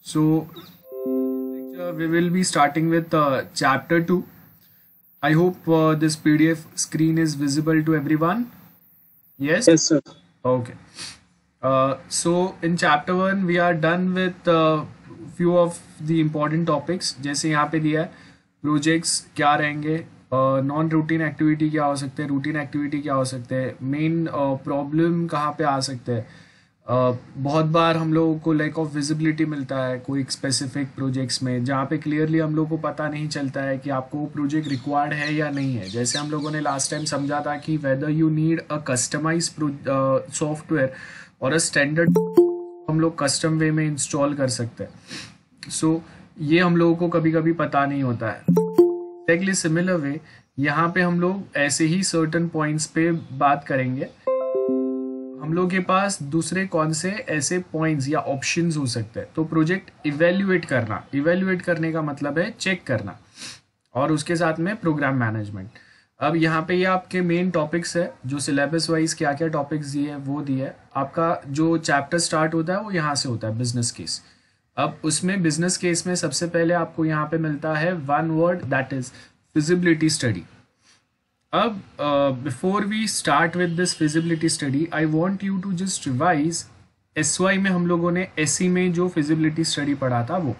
So, we will be starting with chapter 2. I hope this PDF screen is visible to everyone. Yes? Yes, sir. Okay. So, in chapter 1, we are done with few of the important topics. जैसे यहाँ पे दिया है projects क्या रहेंगे, non routine activity क्या हो सकते हैं, रूटीन एक्टिविटी क्या हो सकते हैं, मेन प्रॉब्लम कहाँ पे आ सकते हैं. बहुत बार हम लोगों को लैक ऑफ विजिबिलिटी मिलता है कोई स्पेसिफिक प्रोजेक्ट्स में, जहाँ पे क्लियरली हम लोगों को पता नहीं चलता है कि आपको वो प्रोजेक्ट रिक्वायर्ड है या नहीं है. जैसे हम लोगों ने लास्ट टाइम समझा था कि whether you need a customise software और अ स्टैंडर्ड हम लोग कस्टम वे में इंस्टॉल कर सकते हैं. सो ये हम लोगों को कभी कभी पता नहीं होता है. एक्जैक्टली सिमिलर वे यहाँ पे हम लोग ऐसे ही सर्टन पॉइंट्स पे बात करेंगे. हम लोग के पास दूसरे कौन से ऐसे पॉइंट्स या ऑप्शंस हो सकते हैं. तो प्रोजेक्ट इवेल्युएट करने का मतलब है चेक करना, और उसके साथ में प्रोग्राम मैनेजमेंट. अब यहाँ पे ये आपके मेन टॉपिक्स है जो सिलेबस वाइज क्या क्या टॉपिक्स दिए हैं वो दिए है. आपका जो चैप्टर स्टार्ट होता है वो यहाँ से होता है बिजनेस केस. अब उसमें बिजनेस केस में सबसे पहले आपको यहाँ पे मिलता है one word, that is feasibility study. अब before we start with this feasibility study I want you to just revise SY में हम लोगों ने एसई में जो फिजिबिलिटी स्टडी पढ़ा था वो.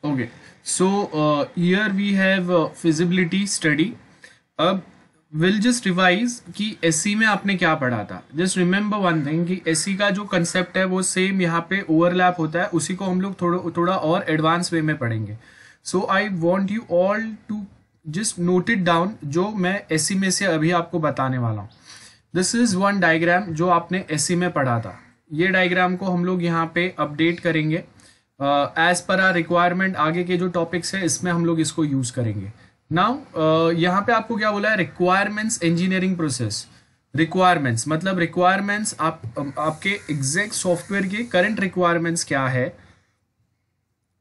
Okay, so here we have feasibility study. अब विल जस्ट रिवाइज कि एसई में आपने क्या पढ़ा था. जस्ट रिमेंबर वन थिंग कि एसई का जो कंसेप्ट है वो सेम यहाँ पे ओवरलैप होता है, उसी को हम लोग थोड़ा और एडवांस वे में पढ़ेंगे. So I want you all to just note it down जो मैं एसई में से अभी आपको बताने वाला हूँ. दिस इज वन डायग्राम जो आपने एसई में पढ़ा था. ये डायग्राम को हम लोग यहाँ पे अपडेट करेंगे एज पर आर रिक्वायरमेंट. आगे के जो टॉपिक्स है इसमें हम लोग इसको यूज करेंगे. नाउ यहाँ पे आपको क्या बोला है, रिक्वायरमेंट्स इंजीनियरिंग प्रोसेस. रिक्वायरमेंट्स मतलब रिक्वायरमेंट्स आपके एग्जैक्ट सॉफ्टवेयर के करंट रिक्वायरमेंट्स क्या है,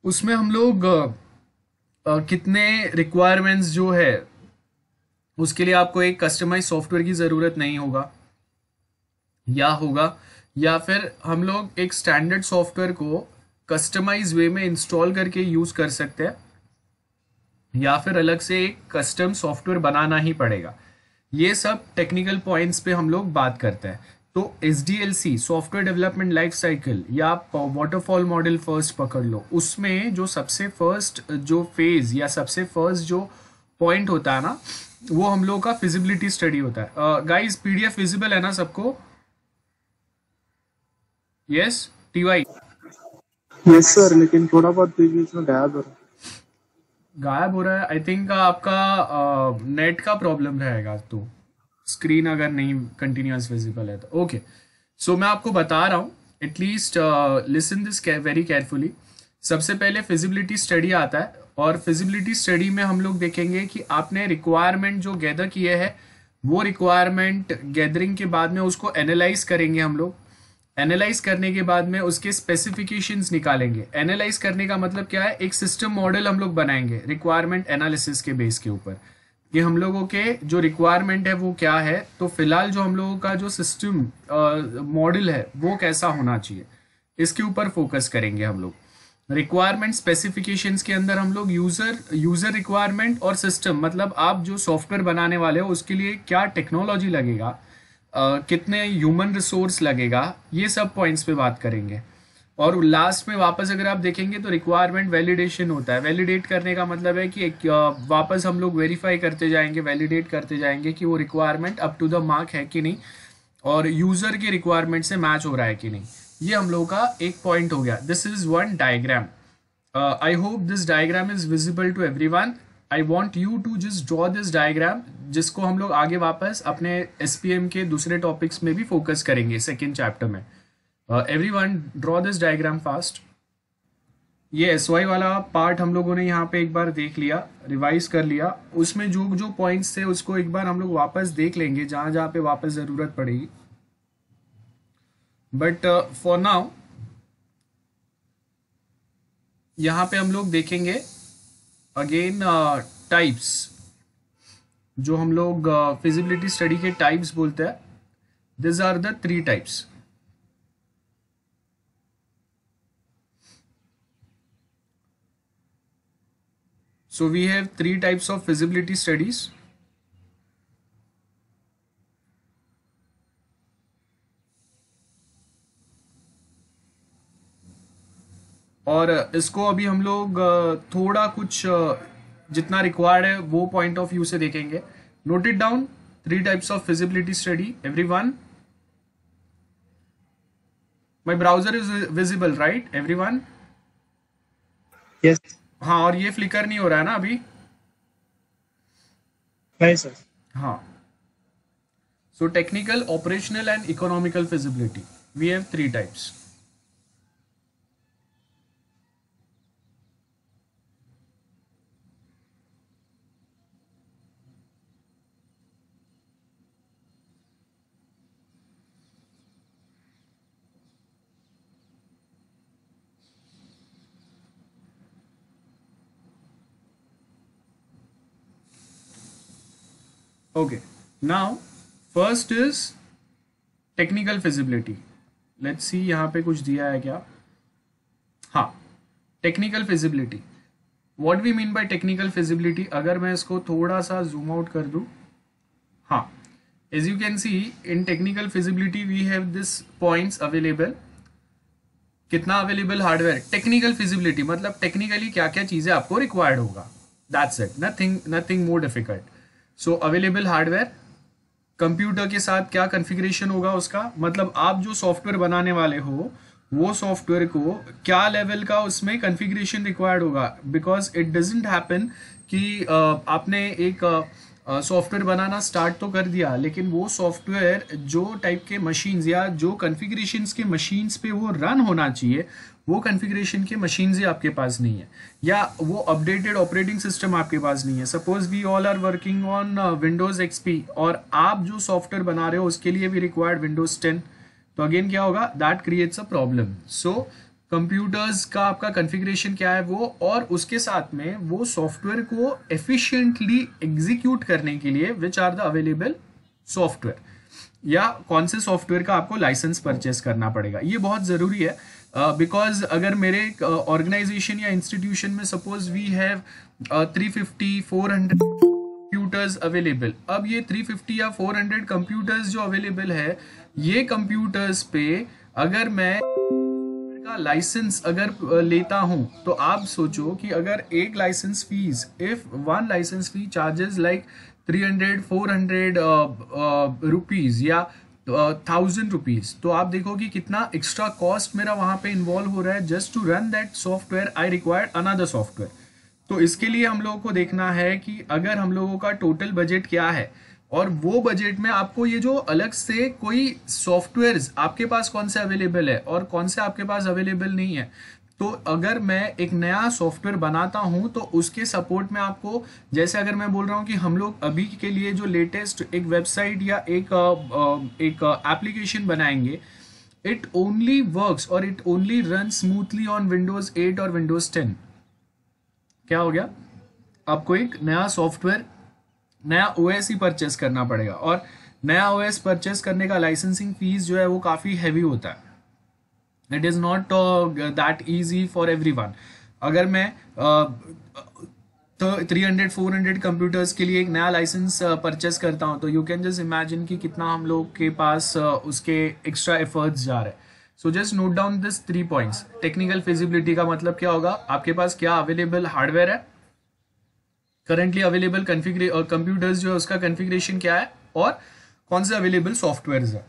उसमें हम लोग कितने रिक्वायरमेंट्स जो है उसके लिए आपको एक कस्टमाइज सॉफ्टवेयर की ज़रूरत नहीं होगा या फिर हम लोग एक स्टैंडर्ड सॉफ्टवेयर को कस्टमाइज वे में इंस्टॉल करके यूज़ कर सकते हैं, या फिर अलग से एक कस्टम सॉफ्टवेयर बनाना ही पड़ेगा. ये सब टेक्निकल पॉइंट्स पे हम लोग बात करते हैं. तो SDLC software development life cycle या आप वाटरफॉल मॉडल फर्स्ट पकड़ लो, उसमें जो सबसे फर्स्ट जो फेज या सबसे फर्स्ट जो पॉइंट होता है ना वो हम लोग का फिजिबिलिटी स्टडी होता है. गाइस PDF विजिबल है ना सबको? यस TY यस सर, लेकिन थोड़ा बहुत बीच बीच में गायब हो रहा है. गायब हो रहा है. आई थिंक आपका नेट का प्रॉब्लम रहेगा, तो स्क्रीन अगर नहीं कंटिन्यूअस विजिबल है तो ओके. सो मैं आपको बता रहा हूँ, at least listen this very carefully. सबसे पहले फिजिबिलिटी स्टडी आता है, और फिजिबिलिटी स्टडी में हम लोग देखेंगे कि आपने रिक्वायरमेंट जो गैदर किए हैं वो रिक्वायरमेंट गैदरिंग के बाद में उसको एनालाइज करेंगे हम लोग. एनालाइज करने के बाद में उसके स्पेसिफिकेशंस निकालेंगे. एनालाइज करने का मतलब क्या है, एक सिस्टम मॉडल हम लोग बनाएंगे रिक्वायरमेंट एनालिसिस के बेस के ऊपर कि हम लोगों के जो रिक्वायरमेंट है वो क्या है. तो फिलहाल जो हम लोगों का जो सिस्टम मॉडल है वो कैसा होना चाहिए, इसके ऊपर फोकस करेंगे हम लोग. रिक्वायरमेंट स्पेसिफिकेशंस के अंदर हम लोग यूजर रिक्वायरमेंट और सिस्टम मतलब आप जो सॉफ्टवेयर बनाने वाले हो उसके लिए क्या टेक्नोलॉजी लगेगा, कितने ह्यूमन रिसोर्स लगेगा, ये सब पॉइंट्स पे बात करेंगे. और लास्ट में वापस अगर आप देखेंगे तो रिक्वायरमेंट वैलिडेशन होता है. वैलिडेट करने का मतलब है कि वापस हम लोग वेरीफाई करते जाएंगे, वैलिडेट करते जाएंगे कि वो requirement up to the mark है कि नहीं और यूजर के रिक्वायरमेंट से मैच हो रहा है कि नहीं. ये हम लोग का एक पॉइंट हो गया. This is one diagram. I hope this diagram is visible to everyone. I want you to just draw this diagram, जिसको हम लोग आगे वापस अपने SPM के दूसरे टॉपिक्स में भी फोकस करेंगे सेकेंड चैप्टर में. Everyone draw this diagram fast. ये SY वाला पार्ट हम लोगों ने यहाँ पे एक बार देख लिया, रिवाइज कर लिया. उसमें जो जो पॉइंट्स थे उसको एक बार हम लोग वापस देख लेंगे जहाँ जहाँ पे वापस ज़रूरत पड़ेगी. बट फॉर नाउ यहाँ पे हम लोग देखेंगे अगेन टाइप्स, जो हम लोग फिजिबिलिटी स्टडी के टाइप्स बोलते हैं. This are the 3 types. So we have three types of feasibility studies. और इसको अभी हम लोग थोड़ा कुछ जितना रिक्वायर्ड है वो पॉइंट ऑफ व्यू से देखेंगे. Note it down. Three types of feasibility study. Everyone, my browser is visible right everyone? Yes. हाँ, और ये फ्लिकर नहीं हो रहा है ना अभी? नहीं सर. हाँ. So technical, operational and economical feasibility, we have three types. Okay, now first is technical feasibility. Let's see यहाँ पे कुछ दिया है क्या? हाँ, technical feasibility. What we mean by technical feasibility? अगर मैं इसको थोड़ा सा zoom out कर दूँ, हाँ, as you can see in technical feasibility we have this points available. कितना अवेलेबल हार्डवेयर? टेक्निकल फिजिबिलिटी मतलब टेक्निकली क्या क्या चीजें आपको रिक्वायर्ड होगा. That's it, nothing more difficult. So available hardware, computer के साथ क्या कॉन्फ़िगरेशन होगा उसका, मतलब आप जो सॉफ्टवेयर बनाने वाले हो वो सॉफ्टवेयर को क्या लेवल का उसमें कॉन्फ़िगरेशन रिक्वायर्ड होगा. बिकॉज इट डजंट हैपन कि आपने एक सॉफ्टवेयर बनाना स्टार्ट तो कर दिया, लेकिन वो सॉफ्टवेयर जो टाइप के मशीन्स या जो कॉन्फ़िगरेशंस के मशीन्स पे वो रन होना चाहिए वो कॉन्फ़िगरेशन के मशीन्स ही आपके पास नहीं है, या वो अपडेटेड ऑपरेटिंग सिस्टम आपके पास नहीं है. Suppose we all are working on Windows XP और आप जो सॉफ्टवेयर बना रहे हो उसके लिए भी रिक्वायर्ड विंडोज 10. तो अगेन क्या होगा? That creates a problem. So computers का आपका कॉन्फ़िगरेशन क्या है वो, और उसके साथ में वो सॉफ्टवेयर को एफिशिएंटली एग्जीक्यूट करने के लिए which are the available software, या कौन से सॉफ्टवेयर का आपको लाइसेंस परचेस करना पड़ेगा. ये बहुत ज़रूरी है बिकॉज अगर मेरे ऑर्गेनाइजेशन या इंस्टीट्यूशन में suppose we have 350-400 computers available. अब ये 350 या 400 कंप्यूटर्स जो अवेलेबल है, ये कंप्यूटर्स पे अगर मैं का लाइसेंस अगर लेता हूं तो आप सोचो कि अगर एक licence fees, if one licence fee charges like 300-400 rupees या 1000 रुपीज, तो आप देखो कि कितना एक्स्ट्रा कॉस्ट मेरा वहां पे इन्वॉल्व हो रहा है. Just to run that software I required another software. तो इसके लिए हम लोगों को देखना है कि अगर हम लोगों का टोटल बजट क्या है, और वो बजट में आपको ये जो अलग से कोई सॉफ्टवेयर्स आपके पास कौन से अवेलेबल है और कौन से आपके पास अवेलेबल नहीं है. तो अगर मैं एक नया सॉफ्टवेयर बनाता हूं तो उसके सपोर्ट में आपको, जैसे अगर मैं बोल रहा हूं कि हम लोग अभी के लिए जो लेटेस्ट एक वेबसाइट या एक एप्लीकेशन बनाएंगे, इट ओनली वर्क्स और it only run smoothly on Windows 8 और विंडोज 10. क्या हो गया? आपको एक नया सॉफ्टवेयर, नया ओएस ही परचेस करना पड़ेगा, और नया ओएस परचेस करने का लाइसेंसिंग फीस जो है वो काफ़ी हैवी होता है. It is not that easy for everyone. अगर मैं 300-400 कंप्यूटर्स के लिए एक नया लाइसेंस परचेस करता हूं तो यू कैन जस्ट इमेजिन कि कितना हम लोग के पास उसके एक्स्ट्रा एफर्ट्स जा रहे हैं. So just note down this 3 points. Technical feasibility का मतलब क्या होगा? आपके पास क्या अवेलेबल हार्डवेयर है, करंटली अवेलेबल कंप्यूटर्स जो है उसका कॉन्फ़िगरेशन क्या है, और कौन से अवेलेबल सॉफ्टवेयर्स है.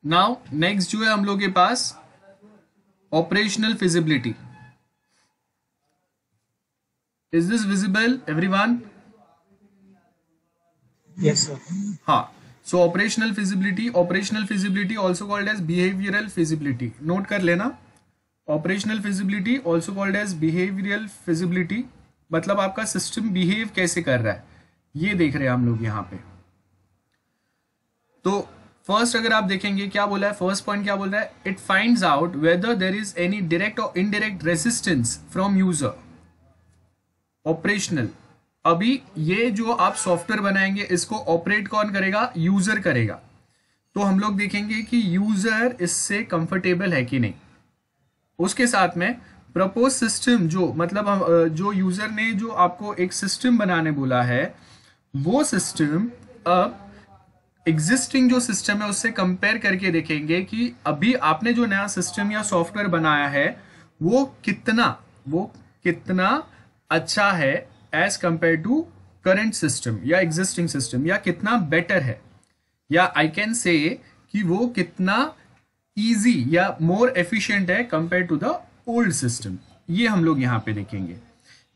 नाउ नेक्स्ट जो है हम लोग के पास operational feasibility. Is this visible everyone? Yes sir. हाँ. So operational feasibility also called as behavioural feasibility. Note कर लेना. Operational feasibility also called as behavioural feasibility, मतलब आपका सिस्टम बिहेव कैसे कर रहा है ये देख रहे हैं हम लोग यहाँ पे. तो फर्स्ट अगर आप देखेंगे क्या बोला है, फर्स्ट पॉइंट क्या बोल रहा है? It finds out whether there is any direct और indirect resistance from user. Operational, अभी ये जो आप सॉफ्टवेयर बनाएंगे इसको ऑपरेट कौन करेगा? यूजर करेगा. तो हम लोग देखेंगे कि यूजर इससे कंफर्टेबल है कि नहीं. उसके साथ में प्रपोज सिस्टम जो मतलब जो यूजर ने जो आपको एक सिस्टम बनाने बोला है, वो सिस्टम अब एग्जिस्टिंग जो सिस्टम है उससे कंपेयर करके देखेंगे कि अभी आपने जो नया सिस्टम या सॉफ्टवेयर बनाया है वो कितना अच्छा है as compare to current system या एग्जिस्टिंग सिस्टम, या कितना बेटर है, या आई कैन से कि वो कितना इजी या मोर एफिशिएंट है compare to the old system. ये हम लोग यहाँ पे देखेंगे।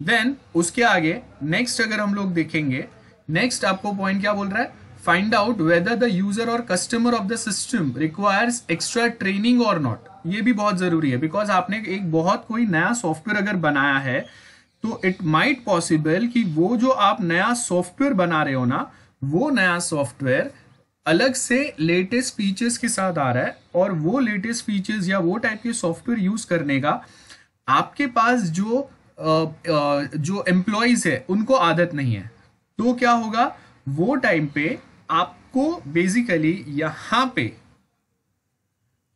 देन उसके आगे नेक्स्ट अगर हम लोग देखेंगे, नेक्स्ट आपको पॉइंट क्या बोल रहा है, find out whether the user और customer of the system requires extra training और नॉट। ये भी बहुत जरूरी है, बिकॉज आपने एक बहुत कोई नया सॉफ्टवेयर अगर बनाया है तो इट माइट पॉसिबल कि वो जो आप नया सॉफ्टवेयर बना रहे हो ना, वो नया सॉफ्टवेयर अलग से लेटेस्ट फीचर्स के साथ आ रहा है, और वो लेटेस्ट फीचर्स या वो टाइप के सॉफ्टवेयर यूज करने का आपके पास जो एम्प्लॉयज है उनको आदत नहीं है। तो क्या होगा, वो टाइम पे आपको बेसिकली यहां पे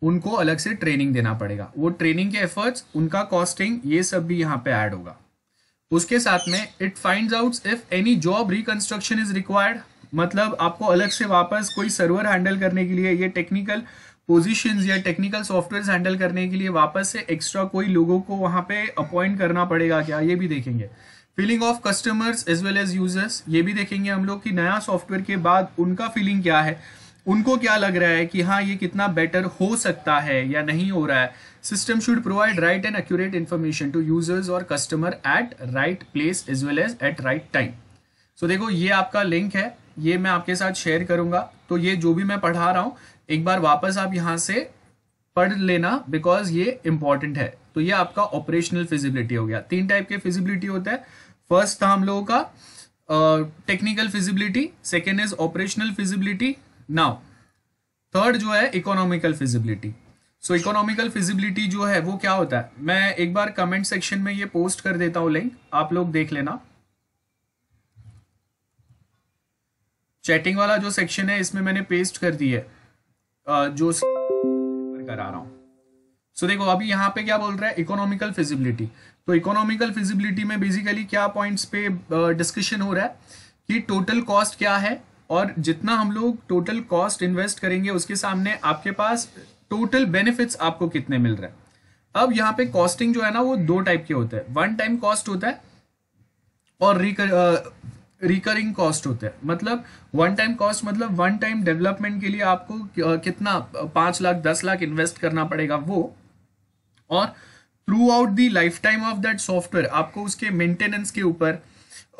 उनको अलग से ट्रेनिंग देना पड़ेगा। वो ट्रेनिंग के एफर्ट्स, उनका कॉस्टिंग, ये सब भी यहां पे ऐड होगा। उसके साथ में it finds out if any job reconstruction is required, मतलब आपको अलग से वापस कोई सर्वर हैंडल करने के लिए, ये टेक्निकल पोजीशंस या टेक्निकल सॉफ्टवेयर हैंडल करने के लिए वापस से एक्स्ट्रा कोई लोगों को वहां पे अपॉइंट करना पड़ेगा क्या, ये भी देखेंगे। Feeling of customers as well as users, ये भी देखेंगे हम लोग कि नया सॉफ्टवेयर के बाद उनका फीलिंग क्या है, उनको क्या लग रहा है कि हाँ ये कितना बेटर हो सकता है या नहीं हो रहा है। System should provide right and accurate information to users और customer at right place as well as at right time. So देखो ये आपका लिंक है, ये मैं आपके साथ शेयर करूंगा, तो ये जो भी मैं पढ़ा रहा हूं एक बार वापस आप यहां से पढ़ लेना, बिकॉज ये इंपॉर्टेंट है। तो ये आपका ऑपरेशनल फिजिबिलिटी हो गया। 3 टाइप के फिजिबिलिटी होता है। फर्स्ट था हम लोगों का technical feasibility, second is operational feasibility, now third जो है इकोनॉमिकल फिजिबिलिटी। सो इकोनॉमिकल फिजिबिलिटी जो है वो क्या होता है, मैं एक बार कमेंट सेक्शन में ये पोस्ट कर देता हूं लिंक, आप लोग देख लेना। चैटिंग वाला जो सेक्शन है इसमें मैंने पेस्ट कर दी है जो करा रहा हूं। सो देखो अभी यहाँ पे क्या बोल रहा है, इकोनॉमिकल फिजिबिलिटी। तो इकोनॉमिकल फिजिबिलिटी में बेसिकली क्या पॉइंट्स पे डिस्कशन हो रहा है कि टोटल कॉस्ट क्या है, और जितना हम लोग टोटल कॉस्ट इन्वेस्ट करेंगे उसके सामने आपके पास टोटल बेनिफिट्स आपको कितने मिल रहे हैं। अब यहाँ पे कॉस्टिंग जो है ना वो 2 टाइप के होते हैं, वन टाइम कॉस्ट होता है और रिकरिंग कॉस्ट होता है। मतलब वन टाइम कॉस्ट मतलब वन टाइम डेवलपमेंट के लिए आपको कितना 5 लाख 10 लाख इन्वेस्ट करना पड़ेगा वो, और through out the life time of that software आपको उसके मेंटेनेंस के ऊपर,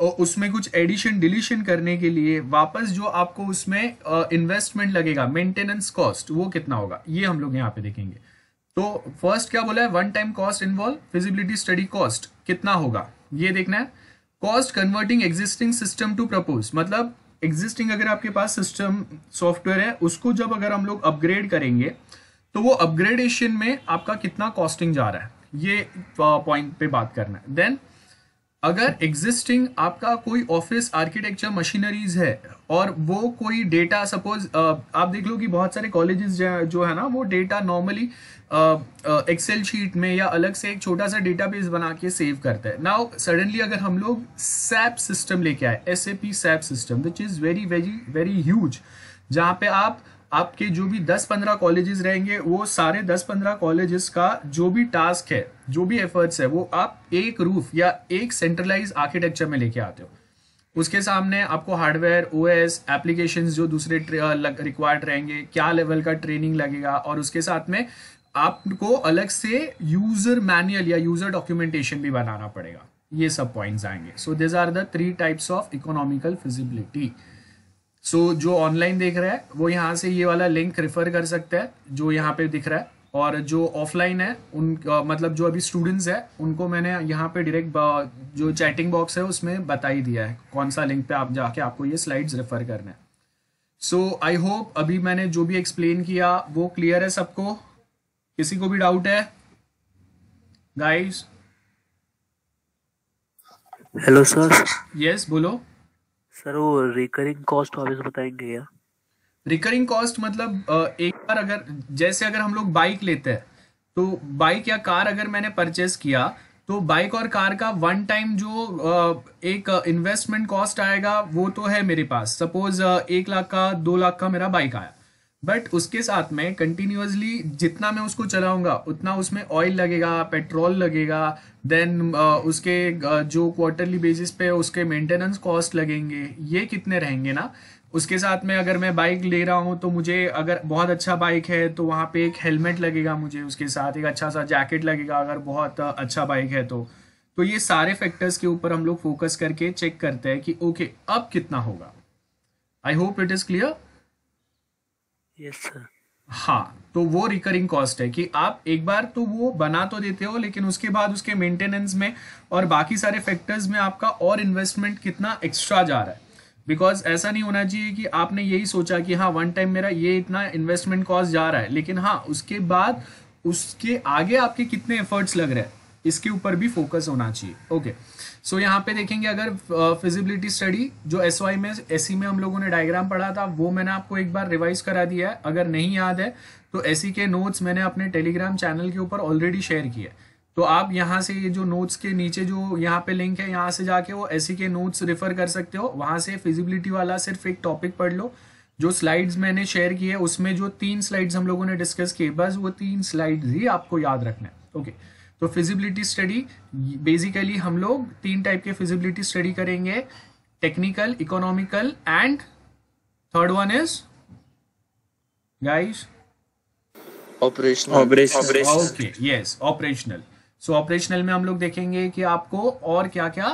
उसमें कुछ एडिशन डिलीशन करने के लिए वापस जो आपको उसमें इन्वेस्टमेंट लगेगा, मेंटेनेंस कॉस्ट, वो कितना होगा, ये हम लोग यहाँ पे देखेंगे। तो फर्स्ट क्या बोला है, one time cost involve feasibility study cost कितना होगा ये देखना है। Cost converting existing system to propose, मतलब एग्जिस्टिंग अगर आपके पास सिस्टम सॉफ्टवेयर है उसको जब अगर हम लोग अपग्रेड करेंगे तो वो अपग्रेडेशन में आपका कितना कॉस्टिंग जा रहा है, ये पॉइंट पे बात करना है। देन अगर एग्जिस्टिंग आपका कोई ऑफिस आर्किटेक्चर मशीनरीज है और वो कोई डेटा, सपोज आप देख लो कि बहुत सारे कॉलेजेस जो है ना वो डेटा नॉर्मली एक्सेल शीट में या अलग से एक छोटा सा डेटाबेस बना के सेव करता है। नाउ सडनली अगर हम लोग सैप सिस्टम लेके आए, SAP SAP system which is very very very huge, जहाँ पे आपके जो भी 10-15 कॉलेजेस रहेंगे वो सारे 10-15 कॉलेजेस का जो भी टास्क है, जो भी एफर्ट्स है, वो आप एक रूफ या एक सेंट्रलाइज आर्किटेक्चर में लेके आते हो। उसके सामने आपको हार्डवेयर, OS, एप्लीकेशंस जो दूसरे रिक्वायर्ड रहेंगे, क्या लेवल का ट्रेनिंग लगेगा, और उसके साथ में आपको अलग से यूजर मैनुअल या यूजर डॉक्यूमेंटेशन भी बनाना पड़ेगा। ये सब पॉइंट्स आएंगे। So this are the 3 types of economical feasibility. So जो ऑनलाइन देख रहा है वो यहाँ से ये वाला लिंक रेफर कर सकता है जो यहाँ पे दिख रहा है, और जो ऑफलाइन है उन मतलब जो अभी स्टूडेंट्स है उनको मैंने यहाँ पे डायरेक्ट जो चैटिंग बॉक्स है उसमें बता ही दिया है कौन सा लिंक पे आप जाके आपको ये स्लाइड्स रेफर करना है। सो आई होप अभी मैंने जो भी एक्सप्लेन किया वो क्लियर है सबको, किसी को भी डाउट है गाइस? Hello sir. यस बोलो सर वो रिकरिंग कॉस्ट वापस बताएंगे क्या? रिकरिंग कॉस्ट मतलब एक बार अगर जैसे अगर हम लोग बाइक लेते हैं तो बाइक या कार अगर मैंने परचेस किया तो बाइक और कार का वन टाइम जो एक इन्वेस्टमेंट कॉस्ट आएगा वो तो है मेरे पास। सपोज 1 लाख का 2 लाख का मेरा बाइक आया, बट उसके साथ में कंटिन्यूअसली जितना मैं उसको चलाऊंगा उतना उसमें ऑयल लगेगा, पेट्रोल लगेगा, देन उसके जो क्वार्टरली बेसिस पे उसके मेंटेनेंस कॉस्ट लगेंगे, ये कितने रहेंगे ना। उसके साथ में अगर मैं बाइक ले रहा हूँ तो मुझे अगर बहुत अच्छा बाइक है तो वहाँ पे एक हेलमेट लगेगा, मुझे उसके साथ एक अच्छा सा जैकेट लगेगा अगर बहुत अच्छा बाइक है तो ये सारे फैक्टर्स के ऊपर हम लोग फोकस करके चेक करते हैं कि ओके अब कितना होगा। I hope it is clear. Yes sir. हाँ, तो वो रिकरिंग कॉस्ट है कि आप एक बार तो वो बना तो देते हो लेकिन उसके बाद उसके मेंटेनेंस में और बाकी सारे फैक्टर्स में आपका और इन्वेस्टमेंट कितना एक्स्ट्रा जा रहा है। बिकॉज ऐसा नहीं होना चाहिए कि आपने यही सोचा कि हाँ वन टाइम मेरा ये इतना इन्वेस्टमेंट कॉस्ट जा रहा है, लेकिन हाँ उसके बाद उसके आगे आपके कितने एफर्ट्स लग रहे हैं इसके ऊपर भी फोकस होना चाहिए। ओके, सो यहाँ पे देखेंगे अगर फिजिबिलिटी स्टडी जो एसवाई में एसी में हम लोगों ने डायग्राम पढ़ा था वो मैंने आपको एक बार रिवाइज करा दिया है। अगर नहीं याद है तो एसी के नोट्स मैंने अपने टेलीग्राम चैनल के ऊपर ऑलरेडी शेयर किए, तो आप यहाँ से ये जो नोट्स के नीचे जो यहाँ पे लिंक है यहाँ से जाके वो एसी के नोट्स रेफर कर सकते हो। वहाँ से फिजिबिलिटी वाला सिर्फ एक टॉपिक पढ़ लो। जो स्लाइड्स मैंने शेयर किए उसमें जो 3 स्लाइड्स हम लोगों ने डिस्कस किए बस वो 3 स्लाइड्स ही आपको याद रखना है। ओके, तो फिजिबिलिटी स्टडी बेसिकली हम लोग 3 टाइप के फिजिबिलिटी स्टडी करेंगे, technical, economical and third one is guys operational. Okay, yes, operational. So operational में हम लोग देखेंगे कि आपको और क्या क्या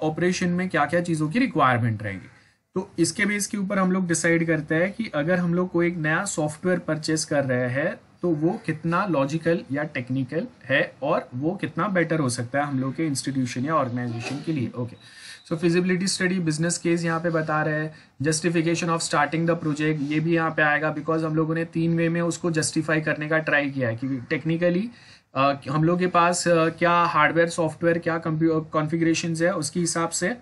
ऑपरेशन में क्या क्या चीज़ों की रिक्वायरमेंट रहेगी। तो इसके बेस के ऊपर हम लोग डिसाइड करते हैं कि अगर हम लोग कोई एक नया सॉफ्टवेयर परचेस कर रहे हैं तो वो कितना लॉजिकल या टेक्निकल है और वो कितना बेटर हो सकता है हम लोग के इंस्टीट्यूशन या ऑर्गेनाइजेशन के लिए। ओके, सो फिजिबिलिटी स्टडी, बिजनेस केस यहाँ पे बता रहे हैं, justification of starting the project ये भी यहाँ पे आएगा बिकॉज हम लोगों ने 3 वे में उसको जस्टिफाई करने का ट्राई किया है कि टेक्निकली हम लोग के पास क्या हार्डवेयर सॉफ्टवेयर क्या कॉन्फ़िगरेशन है उसके हिसाब से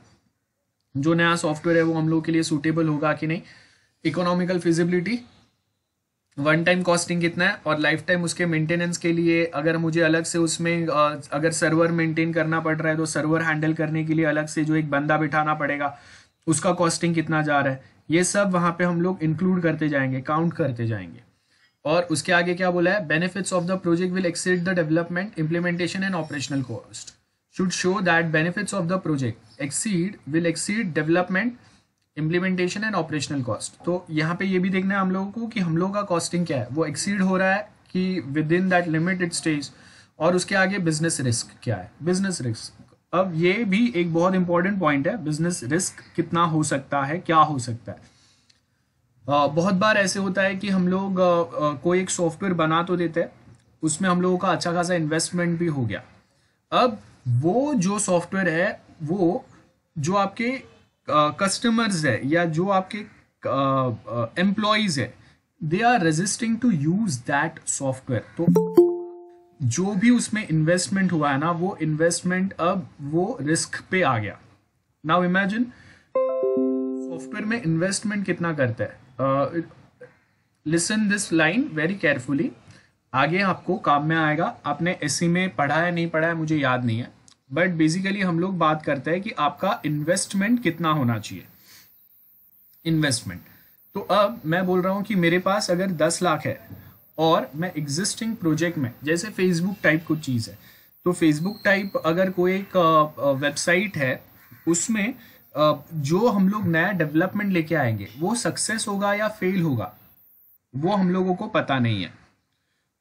जो नया सॉफ्टवेयर है वो हम लोग के लिए सूटेबल होगा कि नहीं। Economical feasibility, one time costing कितना है और लाइफ टाइम उसके मेंटेनेंस के लिए अगर मुझे अलग से उसमें अगर सर्वर मेंटेन करना पड़ रहा है तो सर्वर हैंडल करने के लिए अलग से जो एक बंदा बिठाना पड़ेगा उसका कॉस्टिंग कितना जा रहा है, ये सब वहाँ पे हम लोग इंक्लूड करते जाएंगे, काउंट करते जाएंगे। और उसके आगे क्या बोला है, benefits of the project will exceed the development, implementation and operational cost, should show that benefits of the project will exceed development, implementation and operational cost. तो यहाँ पे ये भी देखना है हम लोगों को कि हम लोगों का कॉस्टिंग क्या है, वो एक्सीड हो रहा है कि with in that limit it stage. और उसके आगे बिजनेस रिस्क क्या है, बिजनेस रिस्क, अब ये भी एक बहुत इंपॉर्टेंट पॉइंट है, बिजनेस रिस्क कितना हो सकता है, क्या हो सकता है। बहुत बार ऐसे होता है कि हम लोग कोई एक सॉफ्टवेयर बना तो देते हैं, उसमें हम लोगों का अच्छा खासा इन्वेस्टमेंट भी हो गया, अब वो जो सॉफ्टवेयर है वो जो आपके कस्टमर्स है या जो आपके एम्प्लॉयज है they are resisting to use that software, तो जो भी उसमें इन्वेस्टमेंट हुआ है ना वो इन्वेस्टमेंट अब वो रिस्क पे आ गया। नाउ इमेजिन सॉफ्टवेयर में इन्वेस्टमेंट कितना करता है, listen this line very carefully, आगे आपको काम में आएगा। आपने एससी में पढ़ा है नहीं पढ़ा है मुझे याद नहीं है, बट बेसिकली हम लोग बात करते हैं कि आपका इन्वेस्टमेंट कितना होना चाहिए, इन्वेस्टमेंट। तो अब मैं बोल रहा हूं कि मेरे पास अगर 10 लाख है और मैं एग्जिस्टिंग प्रोजेक्ट में, जैसे फेसबुक टाइप कुछ चीज़ है, तो फेसबुक टाइप अगर कोई एक वेबसाइट है उसमें जो हम लोग नया डेवलपमेंट लेके आएंगे वो सक्सेस होगा या फेल होगा वो हम लोगों को पता नहीं है।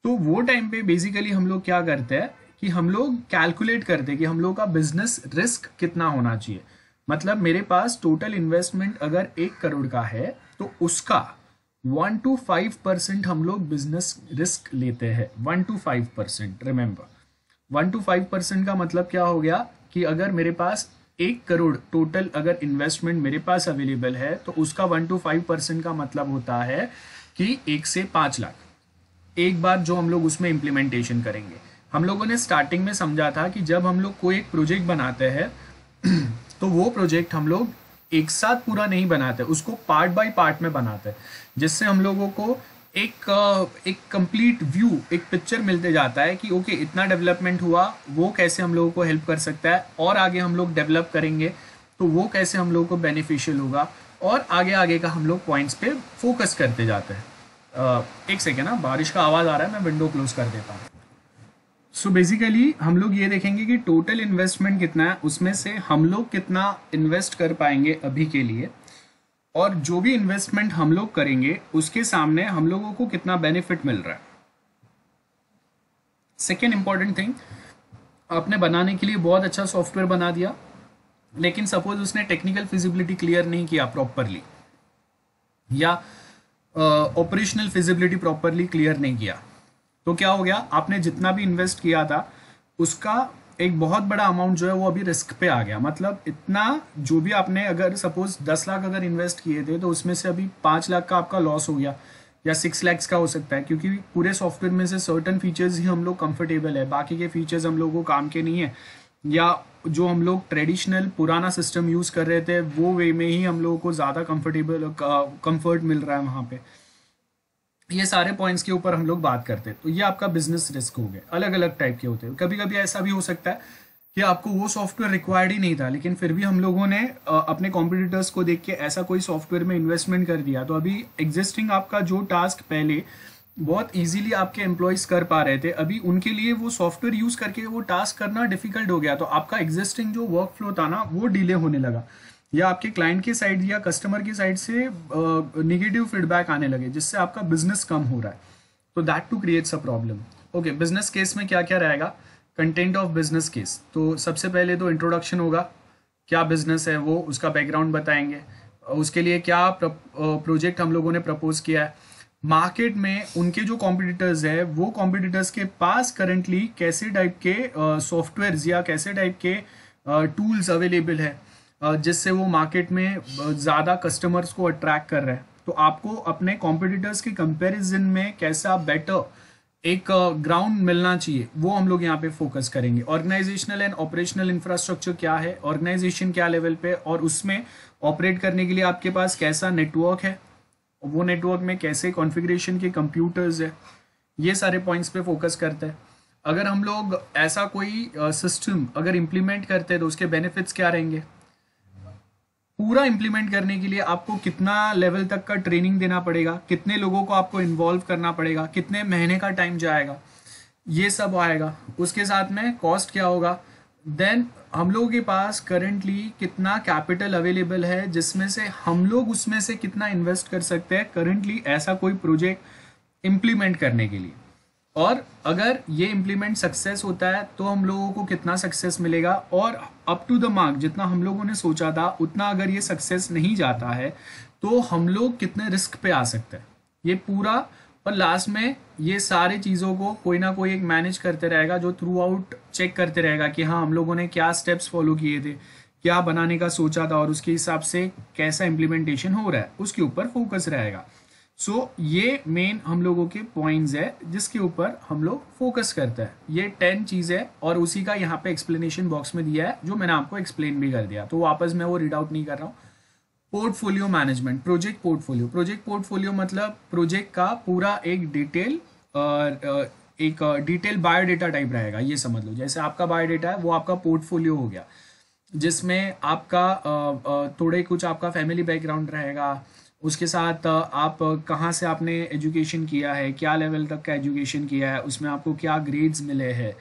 तो वो टाइम पे बेसिकली हम लोग क्या करते हैं कि हम लोग कैलकुलेट करते हैं कि हम लोग का बिजनेस रिस्क कितना होना चाहिए। मतलब मेरे पास टोटल इन्वेस्टमेंट अगर 1 करोड़ का है तो उसका 1 to 5% हम लोग बिजनेस रिस्क लेते हैं। 1 to 5%, रिमेंबर 1 to 5% का मतलब क्या हो गया कि अगर मेरे पास 1 करोड़ टोटल अगर इन्वेस्टमेंट मेरे पास अवेलेबल है तो उसका 1 to 5% का मतलब होता है कि 1 से 5 लाख एक बार जो हम लोग उसमें इम्प्लीमेंटेशन करेंगे। हम लोगों ने स्टार्टिंग में समझा था कि जब हम लोग कोई एक प्रोजेक्ट बनाते हैं तो वो प्रोजेक्ट हम लोग एक साथ पूरा नहीं बनाते, उसको पार्ट बाय पार्ट में बनाते हैं, जिससे हम लोगों को एक कंप्लीट व्यू, एक पिक्चर मिलते जाता है कि ओके इतना डेवलपमेंट हुआ, वो कैसे हम लोगों को हेल्प कर सकता है, और आगे हम लोग डेवलप करेंगे तो वो कैसे हम लोगों को बेनिफिशियल होगा, और आगे आगे का हम लोग पॉइंट्स पे फोकस करते जाते हैं। एक सेकेंड ना, बारिश का आवाज़ आ रहा है, मैं विंडो क्लोज कर देता हूँ। सो बेसिकली हम लोग ये देखेंगे कि टोटल इन्वेस्टमेंट कितना है, उसमें से हम लोग कितना इन्वेस्ट कर पाएंगे अभी के लिए, और जो भी इन्वेस्टमेंट हम लोग करेंगे उसके सामने हम लोगों को कितना बेनिफिट मिल रहा है। सेकेंड इंपॉर्टेंट थिंग, आपने बनाने के लिए बहुत अच्छा सॉफ्टवेयर बना दिया, लेकिन सपोज उसने टेक्निकल फिजिबिलिटी क्लियर नहीं किया प्रॉपरली, या ऑपरेशनल फिजिबिलिटी प्रॉपरली क्लियर नहीं किया, तो क्या हो गया, आपने जितना भी इन्वेस्ट किया था उसका एक बहुत बड़ा अमाउंट जो है वो अभी रिस्क पे आ गया। मतलब इतना जो भी आपने, अगर सपोज 10 लाख अगर इन्वेस्ट किए थे तो उसमें से अभी 5 लाख का आपका लॉस हो गया, या 6 लाख का हो सकता है, क्योंकि पूरे सॉफ्टवेयर में से सर्टन फीचर्स ही हम लोग कंफर्टेबल है, बाकी के फीचर्स हम लोगों को काम के नहीं है, या जो हम लोग ट्रेडिशनल पुराना सिस्टम यूज़ कर रहे थे वो वे में ही हम लोगों को ज़्यादा कंफर्ट मिल रहा है वहाँ पे। ये सारे पॉइंट्स के ऊपर हम लोग बात करते हैं। तो ये आपका बिजनेस रिस्क हो गए, अलग अलग टाइप के होते हैं। कभी कभी ऐसा भी हो सकता है कि आपको वो सॉफ्टवेयर रिक्वायर्ड ही नहीं था, लेकिन फिर भी हम लोगों ने अपने कॉम्पिटिटर्स को देख के ऐसा कोई सॉफ्टवेयर में इन्वेस्टमेंट कर दिया, तो अभी एग्जिस्टिंग आपका जो टास्क पहले बहुत इजीली आपके एम्प्लॉयज कर पा रहे थे, अभी उनके लिए वो सॉफ्टवेयर यूज करके वो टास्क करना डिफिकल्ट हो गया। तो आपका एग्जिस्टिंग जो वर्क फ्लो था ना वो डिले होने लगा, या आपके क्लाइंट के साइड या कस्टमर की साइड से निगेटिव फीडबैक आने लगे, जिससे आपका बिजनेस कम हो रहा है। तो that too creates a problem. Okay, business case में क्या क्या रहेगा, कंटेंट ऑफ बिजनेस केस। तो सबसे पहले तो इंट्रोडक्शन होगा, क्या बिजनेस है वो, उसका बैकग्राउंड बताएंगे, उसके लिए क्या प्रोजेक्ट हम लोगों ने प्रपोज किया है, मार्केट में उनके जो कॉम्पिटिटर्स है वो कॉम्पिटिटर्स के पास करंटली कैसे टाइप के सॉफ्टवेयर्स या कैसे टाइप के टूल्स अवेलेबल है, जिससे वो मार्केट में ज़्यादा कस्टमर्स को अट्रैक्ट कर रहा है। तो आपको अपने कॉम्पिटिटर्स के कंपैरिजन में कैसा बेटर एक ग्राउंड मिलना चाहिए, वो हम लोग यहाँ पे फोकस करेंगे। ऑर्गेनाइजेशनल एंड ऑपरेशनल इंफ्रास्ट्रक्चर क्या है, ऑर्गेनाइजेशन क्या लेवल पे, और उसमें ऑपरेट करने के लिए आपके पास कैसा नेटवर्क है, वो नेटवर्क में कैसे कॉन्फ़िगरेशन के कंप्यूटर्स है, ये सारे पॉइंट्स पे फोकस करते हैं। अगर हम लोग ऐसा कोई सिस्टम अगर इम्प्लीमेंट करते हैं तो उसके बेनिफिट्स क्या रहेंगे, पूरा इम्प्लीमेंट करने के लिए आपको कितना लेवल तक का ट्रेनिंग देना पड़ेगा, कितने लोगों को आपको इन्वॉल्व करना पड़ेगा, कितने महीने का टाइम जाएगा, ये सब आएगा। उसके साथ में कॉस्ट क्या होगा, देन हम लोगों के पास करंटली कितना कैपिटल अवेलेबल है, जिसमें से हम लोग उसमें से कितना इन्वेस्ट कर सकते हैं करंटली ऐसा कोई प्रोजेक्ट इम्प्लीमेंट करने के लिए, और अगर ये इम्प्लीमेंट सक्सेस होता है तो हम लोगों को कितना सक्सेस मिलेगा, और अप टू द मार्क जितना हम लोगों ने सोचा था उतना अगर ये सक्सेस नहीं जाता है तो हम लोग कितने रिस्क पे आ सकते हैं, ये पूरा। और लास्ट में ये सारी चीज़ों को कोई ना कोई एक मैनेज करते रहेगा, जो थ्रू आउट चेक करते रहेगा कि हाँ हम लोगों ने क्या स्टेप्स फॉलो किए थे, क्या बनाने का सोचा था, और उसके हिसाब से कैसा इम्प्लीमेंटेशन हो रहा है उसके ऊपर फोकस रहेगा। सो ये मेन हम लोगों के पॉइंट्स है जिसके ऊपर हम लोग फोकस करते हैं। ये 10 चीज़ है, और उसी का यहाँ पे एक्सप्लेनेशन बॉक्स में दिया है जो मैंने आपको एक्सप्लेन भी कर दिया, तो वापस मैं वो रीड आउट नहीं कर रहा हूँ। Portfolio management, project portfolio. Project portfolio मतलब प्रोजेक्ट का पूरा एक डिटेल बायोडेटा टाइप रहेगा, ये समझ लो। जैसे आपका बायोडेटा है वो आपका पोर्टफोलियो हो गया, जिसमें आपका थोड़े कुछ आपका फैमिली बैकग्राउंड रहेगा, उसके साथ आप कहाँ से आपने एजुकेशन किया है, क्या लेवल तक का एजुकेशन किया है, उसमें आपको क्या ग्रेड्स मिले हैं,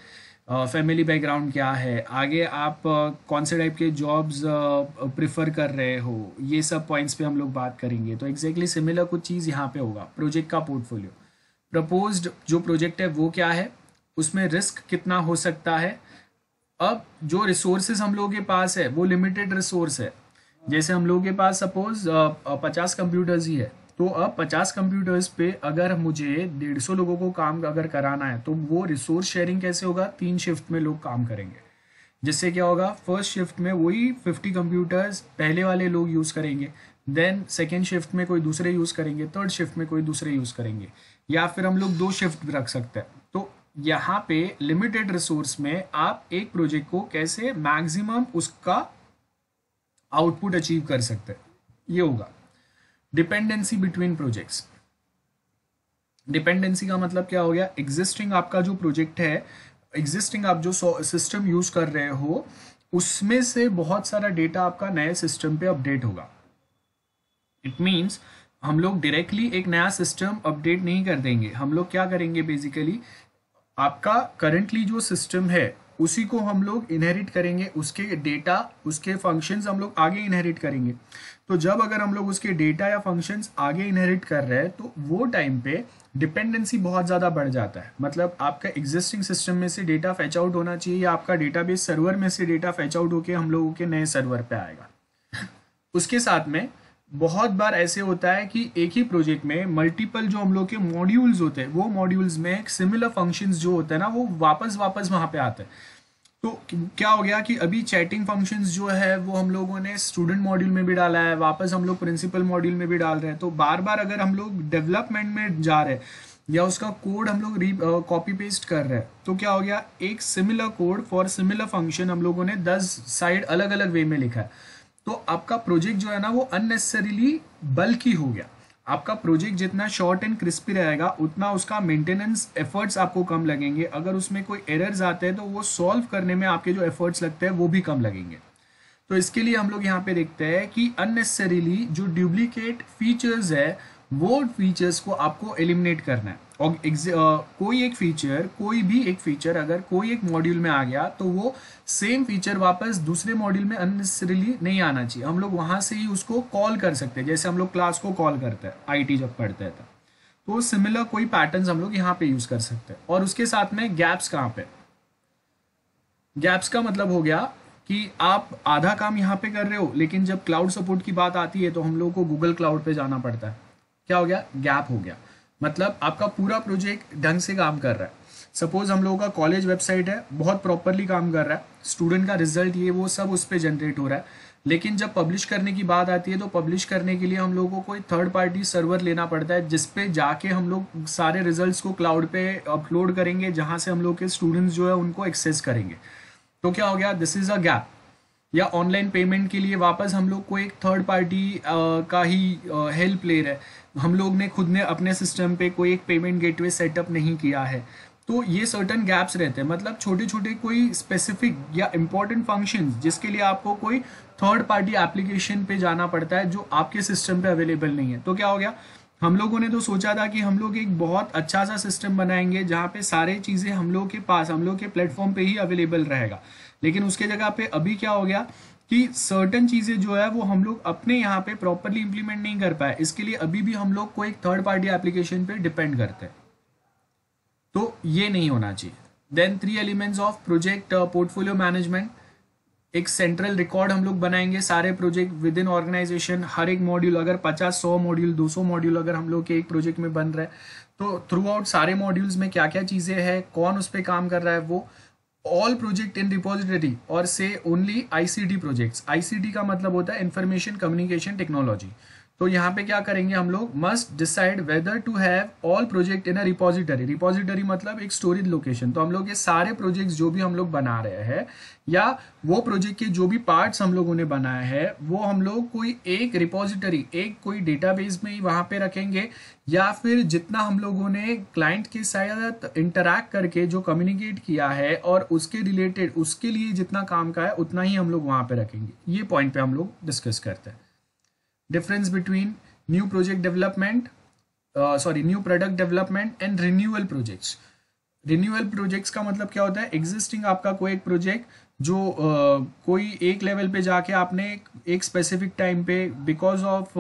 फैमिली बैकग्राउंड क्या है, आगे आप कौन से टाइप के जॉब्स प्रिफर कर रहे हो, ये सब पॉइंट्स पे हम लोग बात करेंगे। तो एग्जैक्टली सिमिलर कुछ चीज़ यहाँ पे होगा। प्रोजेक्ट का पोर्टफोलियो, प्रपोज्ड जो प्रोजेक्ट है वो क्या है, उसमें रिस्क कितना हो सकता है। अब जो रिसोर्सेज हम लोगों के पास है वो लिमिटेड रिसोर्स है, जैसे हम लोगों के पास सपोज 50 कंप्यूटर्स ही है, तो अब 50 कंप्यूटर्स पे अगर मुझे 150 लोगों को काम अगर कराना है तो वो रिसोर्स शेयरिंग कैसे होगा, 3 शिफ्ट में लोग काम करेंगे, जिससे क्या होगा, फर्स्ट शिफ्ट में वही 50 कंप्यूटर्स पहले वाले लोग यूज़ करेंगे, देन सेकेंड शिफ्ट में कोई दूसरे यूज़ करेंगे, थर्ड शिफ्ट में कोई दूसरे यूज़ करेंगे, या फिर हम लोग 2 शिफ्ट भी रख सकते हैं। तो यहाँ पे लिमिटेड रिसोर्स में आप एक प्रोजेक्ट को कैसे मैक्सिमम उसका आउटपुट अचीव कर सकते हैं, ये होगा। डिपेंडेंसी बिटवीन प्रोजेक्ट्स, डिपेंडेंसी का मतलब क्या हो गया, एग्जिस्टिंग आपका जो प्रोजेक्ट है, एग्जिस्टिंग आप जो सिस्टम यूज कर रहे हो उसमें से बहुत सारा डेटा आपका नए सिस्टम पे अपडेट होगा। इट मीन्स हम लोग डायरेक्टली एक नया सिस्टम अपडेट नहीं कर देंगे, हम लोग क्या करेंगे बेसिकली, आपका करंटली जो सिस्टम है उसी को हम लोग इनहेरिट करेंगे, उसके डेटा उसके फंक्शंस हम लोग आगे इनहेरिट करेंगे। तो जब अगर हम लोग उसके डेटा या फंक्शंस आगे इनहेरिट कर रहे हैं तो वो टाइम पे डिपेंडेंसी बहुत ज़्यादा बढ़ जाता है। मतलब आपका एग्जिस्टिंग सिस्टम में से डेटा फैच आउट होना चाहिए या आपका डेटाबेस सर्वर में से डेटा फैच आउट होकर हम लोगों के नए सर्वर पे आएगा। उसके साथ में बहुत बार ऐसे होता है कि एक ही प्रोजेक्ट में मल्टीपल जो हम लोग के मॉड्यूल्स होते हैं वो मॉड्यूल्स में सिमिलर फंक्शंस जो होते हैं ना वो वापस वापस वहां पे आते हैं। तो क्या हो गया कि अभी चैटिंग फंक्शंस जो है वो हम लोगों ने स्टूडेंट मॉड्यूल में भी डाला है, वापस हम लोग प्रिंसिपल मॉड्यूल में भी डाल रहे हैं। तो बार बार अगर हम लोग डेवलपमेंट में जा रहे हैं या उसका कोड हम लोग कॉपी पेस्ट कर रहे हैं तो क्या हो गया, एक similar code for similar function हम लोगों ने 10 साइड अलग अलग वे में लिखा है। तो आपका प्रोजेक्ट जो है ना वो अननेसेसरीली बल्कि हो गया। आपका प्रोजेक्ट जितना शॉर्ट एंड क्रिस्पी रहेगा उतना उसका मेंटेनेंस एफर्ट्स आपको कम लगेंगे। अगर उसमें कोई एरर्स आते हैं तो वो सॉल्व करने में आपके जो एफर्ट्स लगते हैं वो भी कम लगेंगे। तो इसके लिए हम लोग यहाँ पे देखते हैं कि अननेसेसरीली जो डुप्लीकेट फीचर्स है वो फीचर्स को आपको एलिमिनेट करना है। और कोई एक फीचर, कोई भी एक फीचर अगर कोई एक मॉड्यूल में आ गया तो वो सेम फीचर वापस दूसरे मॉड्यूल में अननेसेसरीली नहीं आना चाहिए। हम लोग वहां से ही उसको कॉल कर सकते हैं, जैसे हम लोग क्लास को कॉल करते हैं आईटी जब पढ़ते हैं तो सिमिलर कोई पैटर्न्स हम लोग यहाँ पे यूज कर सकते हैं। और उसके साथ में गैप्स कहाँ पे, गैप्स का मतलब हो गया कि आप आधा काम यहाँ पे कर रहे हो लेकिन जब क्लाउड सपोर्ट की बात आती है तो हम लोग को गूगल क्लाउड पे जाना पड़ता है। क्या हो गया, गैप हो गया। मतलब आपका पूरा प्रोजेक्ट ढंग से काम कर रहा है। सपोज हम लोगों का कॉलेज वेबसाइट है, बहुत प्रॉपरली काम कर रहा है, स्टूडेंट का रिजल्ट ये वो सब उस पर जनरेट हो रहा है, लेकिन जब पब्लिश करने की बात आती है तो पब्लिश करने के लिए हम लोगों को कोई थर्ड पार्टी सर्वर लेना पड़ता है जिसपे जाके हम लोग सारे रिजल्ट्स को क्लाउड पे अपलोड करेंगे, जहाँ से हम लोग के स्टूडेंट्स जो है उनको एक्सेस करेंगे। तो क्या हो गया, दिस इज अ गैप। या ऑनलाइन पेमेंट के लिए वापस हम लोग को एक थर्ड पार्टी का ही हेल्प ले रहे हैं, हम लोग ने खुद ने अपने सिस्टम पे कोई एक पेमेंट गेटवे सेटअप नहीं किया है। तो ये सर्टन गैप्स रहते हैं। मतलब छोटे छोटे कोई स्पेसिफिक या इंपॉर्टेंट फंक्शंस जिसके लिए आपको कोई थर्ड पार्टी एप्लीकेशन पे जाना पड़ता है जो आपके सिस्टम पे अवेलेबल नहीं है। तो क्या हो गया, हम लोगों ने तो सोचा था कि हम लोग एक बहुत अच्छा सा सिस्टम बनाएंगे जहाँ पे सारे चीज़ें हम लोग के पास, हम लोग के प्लेटफॉर्म पे ही अवेलेबल रहेगा, लेकिन उसके जगह पे अभी क्या हो गया कि सर्टन चीज़ें जो है वो हम लोग अपने यहाँ पे प्रॉपरली इंप्लीमेंट नहीं कर पाए। इसके लिए अभी भी हम लोग को एक थर्ड पार्टी एप्लीकेशन पे डिपेंड करते हैं। तो ये नहीं होना चाहिए। Then 3 elements of project portfolio management. एक सेंट्रल रिकॉर्ड हम लोग बनाएंगे सारे प्रोजेक्ट विद इन ऑर्गेनाइजेशन। हर एक मॉड्यूल अगर 50-100 मॉड्यूल 200 मॉड्यूल अगर हम लोग के एक प्रोजेक्ट में बन रहा है तो थ्रू आउट सारे मॉड्यूल्स में क्या क्या चीज़ें हैं, कौन उस पर काम कर रहा है, वो ऑल प्रोजेक्ट इन रिपोजिटरी और से ओनली आईसीटी प्रोजेक्ट्स। आईसीटी का मतलब होता है इंफॉर्मेशन कम्युनिकेशन टेक्नोलॉजी। तो यहाँ पे क्या करेंगे हम लोग, must decide whether to have all project in a repository. Repository मतलब एक स्टोरेज लोकेशन। तो हम लोग ये सारे प्रोजेक्ट्स जो भी हम लोग बना रहे हैं या वो प्रोजेक्ट के जो भी पार्ट्स हम लोगों ने बनाए हैं वो हम लोग कोई एक रिपोजिटरी, एक कोई डेटाबेस में ही वहां पे रखेंगे, या फिर जितना हम लोगों ने क्लाइंट के साथ इंटरैक्ट करके जो कम्युनिकेट किया है और उसके रिलेटेड उसके लिए जितना काम का है उतना ही हम लोग वहां पे रखेंगे। ये पॉइंट पे हम लोग डिस्कस करते हैं। Difference between new project development, new product development and renewal projects. Renewal projects का मतलब क्या होता है, एग्जिस्टिंग आपका कोई एक प्रोजेक्ट जो कोई एक लेवल पे जाके आपने एक स्पेसिफिक टाइम पे बिकॉज ऑफ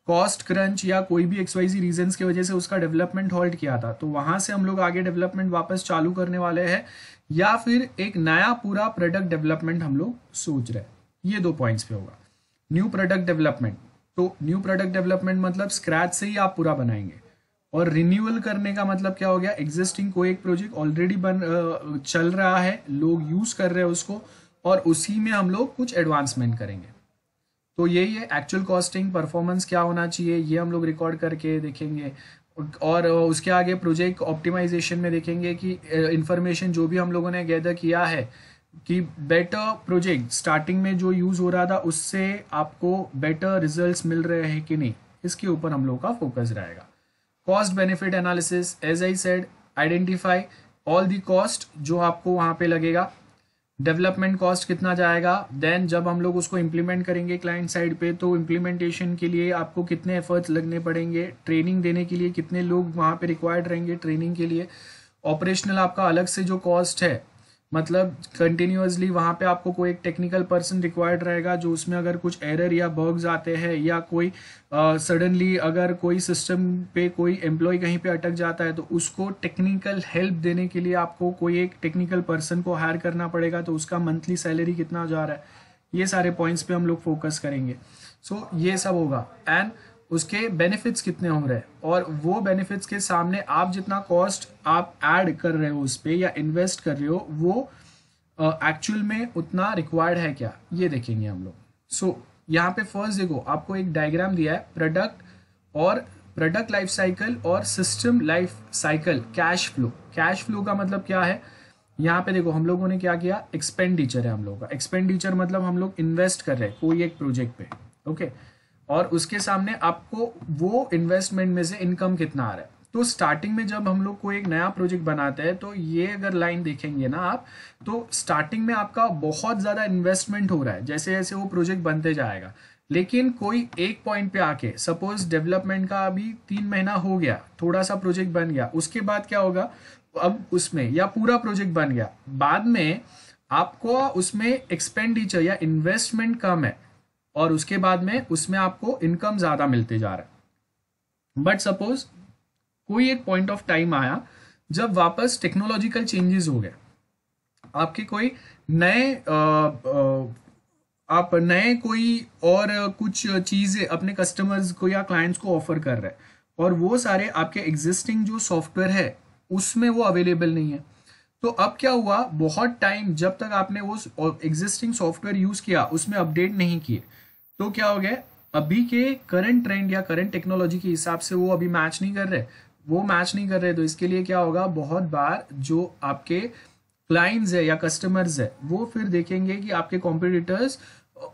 कॉस्ट क्रंच या कोई भी XYZ रीजंस की वजह से उसका डेवलपमेंट हॉल्ट किया था, तो वहां से हम लोग आगे डेवलपमेंट वापस चालू करने वाले हैं, या फिर एक नया पूरा प्रोडक्ट डेवलपमेंट हम लोग सोच रहे हैं। ये 2 पॉइंट्स पे होगा। न्यू प्रोडक्ट डेवलपमेंट, तो न्यू प्रोडक्ट डेवलपमेंट मतलब स्क्रैच से ही आप पूरा बनाएंगे। और रिन्यूअल करने का मतलब क्या हो गया, एग्जिस्टिंग कोई एक प्रोजेक्ट ऑलरेडी चल रहा है, लोग यूज कर रहे हैं उसको, और उसी में हम लोग कुछ एडवांसमेंट करेंगे। तो यही है एक्चुअल कॉस्टिंग, परफॉर्मेंस क्या होना चाहिए ये हम लोग रिकॉर्ड करके देखेंगे। और उसके आगे प्रोजेक्ट ऑप्टिमाइजेशन में देखेंगे कि इंफॉर्मेशन जो भी हम लोगों ने गैदर किया है कि बेटर प्रोजेक्ट स्टार्टिंग में जो यूज हो रहा था उससे आपको बेटर रिजल्ट्स मिल रहे हैं कि नहीं, इसके ऊपर हम लोग का फोकस रहेगा। Cost benefit analysis, as I said, identify all the cost जो आपको वहाँ पे लगेगा, डेवलपमेंट कॉस्ट कितना जाएगा, देन जब हम लोग उसको इम्प्लीमेंट करेंगे क्लाइंट साइड पे तो इम्प्लीमेंटेशन के लिए आपको कितने एफर्ट्स लगने पड़ेंगे, ट्रेनिंग देने के लिए कितने लोग वहाँ पे रिक्वायर्ड रहेंगे ट्रेनिंग के लिए, ऑपरेशनल आपका अलग से जो कॉस्ट है, मतलब कंटिन्यूअसली वहाँ पे आपको कोई एक टेक्निकल पर्सन रिक्वायर्ड रहेगा जो उसमें अगर कुछ एरर या बग्स आते हैं या कोई सडनली अगर कोई सिस्टम पे कोई एम्प्लॉय कहीं पे अटक जाता है तो उसको टेक्निकल हेल्प देने के लिए आपको कोई एक टेक्निकल पर्सन को हायर करना पड़ेगा, तो उसका मंथली सैलरी कितना जा रहा है, ये सारे पॉइंट्स पे हम लोग फोकस करेंगे। सो ये सब होगा एंड उसके बेनिफिट्स कितने हो रहे हैं और वो बेनिफिट्स के सामने आप जितना कॉस्ट आप ऐड कर रहे हो उस पर या इन्वेस्ट कर रहे हो वो एक्चुअल में उतना रिक्वायर्ड है क्या, ये देखेंगे हम लोग। सो यहाँ पे फर्स्ट देखो आपको एक डायग्राम दिया है प्रोडक्ट लाइफ साइकिल और system life cycle cash flow. Cash flow का मतलब क्या है, यहाँ पे देखो हम लोगों ने क्या किया, एक्सपेंडिचर है हम लोगों का, एक्सपेंडिचर मतलब हम लोग इन्वेस्ट कर रहे हैं कोई एक प्रोजेक्ट पे, ओके, और उसके सामने आपको वो इन्वेस्टमेंट में से इनकम कितना आ रहा है। तो स्टार्टिंग में जब हम लोग कोई एक नया प्रोजेक्ट बनाते हैं तो ये अगर लाइन देखेंगे ना आप, तो स्टार्टिंग में आपका बहुत ज़्यादा इन्वेस्टमेंट हो रहा है जैसे जैसे वो प्रोजेक्ट बनते जाएगा, लेकिन कोई एक पॉइंट पे आके सपोज डेवलपमेंट का अभी 3 महीना हो गया, थोड़ा सा प्रोजेक्ट बन गया, उसके बाद क्या होगा, अब उसमें या पूरा प्रोजेक्ट बन गया, बाद में आपको उसमें एक्सपेंडिचर या इन्वेस्टमेंट कम है और उसके बाद में उसमें आपको इनकम ज्यादा मिलते जा रहा है। बट सपोज कोई एक पॉइंट ऑफ टाइम आया जब वापस टेक्नोलॉजिकल चेंजेस हो गए, आपके कोई नए आप नए कोई और कुछ चीजें अपने कस्टमर्स को या क्लाइंट्स को ऑफर कर रहे हैं और वो सारे आपके एग्जिस्टिंग जो सॉफ्टवेयर है उसमें वो अवेलेबल नहीं है। तो अब क्या हुआ, बहुत टाइम जब तक आपने वो एग्जिस्टिंग सॉफ्टवेयर यूज किया उसमें अपडेट नहीं किए, तो क्या हो गया, अभी के करंट ट्रेंड या करंट टेक्नोलॉजी के हिसाब से वो अभी मैच नहीं कर रहे, तो इसके लिए क्या होगा, बहुत बार जो आपके क्लाइंट्स है या कस्टमर्स है वो फिर देखेंगे कि आपके कॉम्पिटिटर्स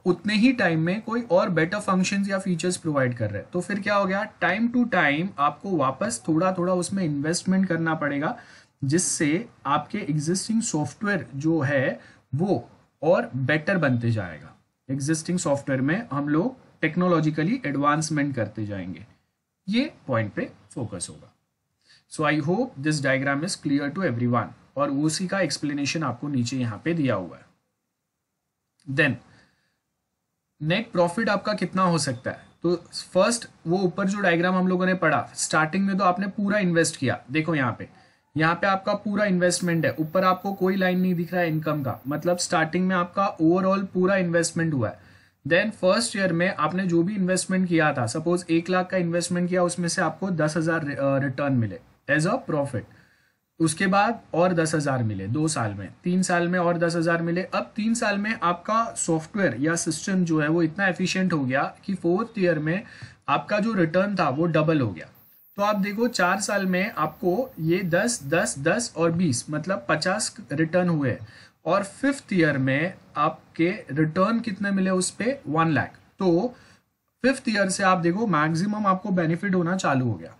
उतने ही टाइम में कोई और बेटर फंक्शंस या फीचर्स प्रोवाइड कर रहे हैं, तो फिर क्या हो गया, टाइम टू टाइम आपको वापस थोड़ा थोड़ा उसमें इन्वेस्टमेंट करना पड़ेगा जिससे आपके एग्जिस्टिंग सॉफ्टवेयर जो है वो और बेटर बनते जाएगा। एग्जिस्टिंग सॉफ्टवेयर में हम लोग टेक्नोलॉजिकली एडवांसमेंट करते जाएंगे, ये पॉइंट पे फोकस होगा। So I hope this diagram is clear to everyone और उसी का एक्सप्लेनेशन आपको नीचे यहाँ पे दिया हुआ है। देन नेट प्रॉफिट आपका कितना हो सकता है, तो फर्स्ट वो ऊपर जो डायग्राम हम लोगों ने पढ़ा, स्टार्टिंग में तो आपने पूरा इन्वेस्ट किया, देखो यहाँ पे आपका पूरा इन्वेस्टमेंट है, ऊपर आपको कोई लाइन नहीं दिख रहा है इनकम का, मतलब स्टार्टिंग में आपका ओवरऑल पूरा इन्वेस्टमेंट हुआ है। देन फर्स्ट ईयर में आपने जो भी इन्वेस्टमेंट किया था, सपोज 1 लाख का इन्वेस्टमेंट किया, उसमें से आपको 10,000 रिटर्न मिले एज अ प्रॉफिट, उसके बाद और 10,000 मिले 2 साल में, 3 साल में और 10,000 मिले। अब 3 साल में आपका सॉफ्टवेयर या सिस्टम जो है वो इतना एफिशिएंट हो गया कि 4th ईयर में आपका जो रिटर्न था वो डबल हो गया। तो आप देखो 4 साल में आपको ये 10, 10, 10 और 20 मतलब 50 रिटर्न हुए और 5th ईयर में आपके रिटर्न कितने मिले उस पे 1 लाख। तो 5th ईयर से आप देखो मैक्सिमम आपको बेनिफिट होना चालू हो गया।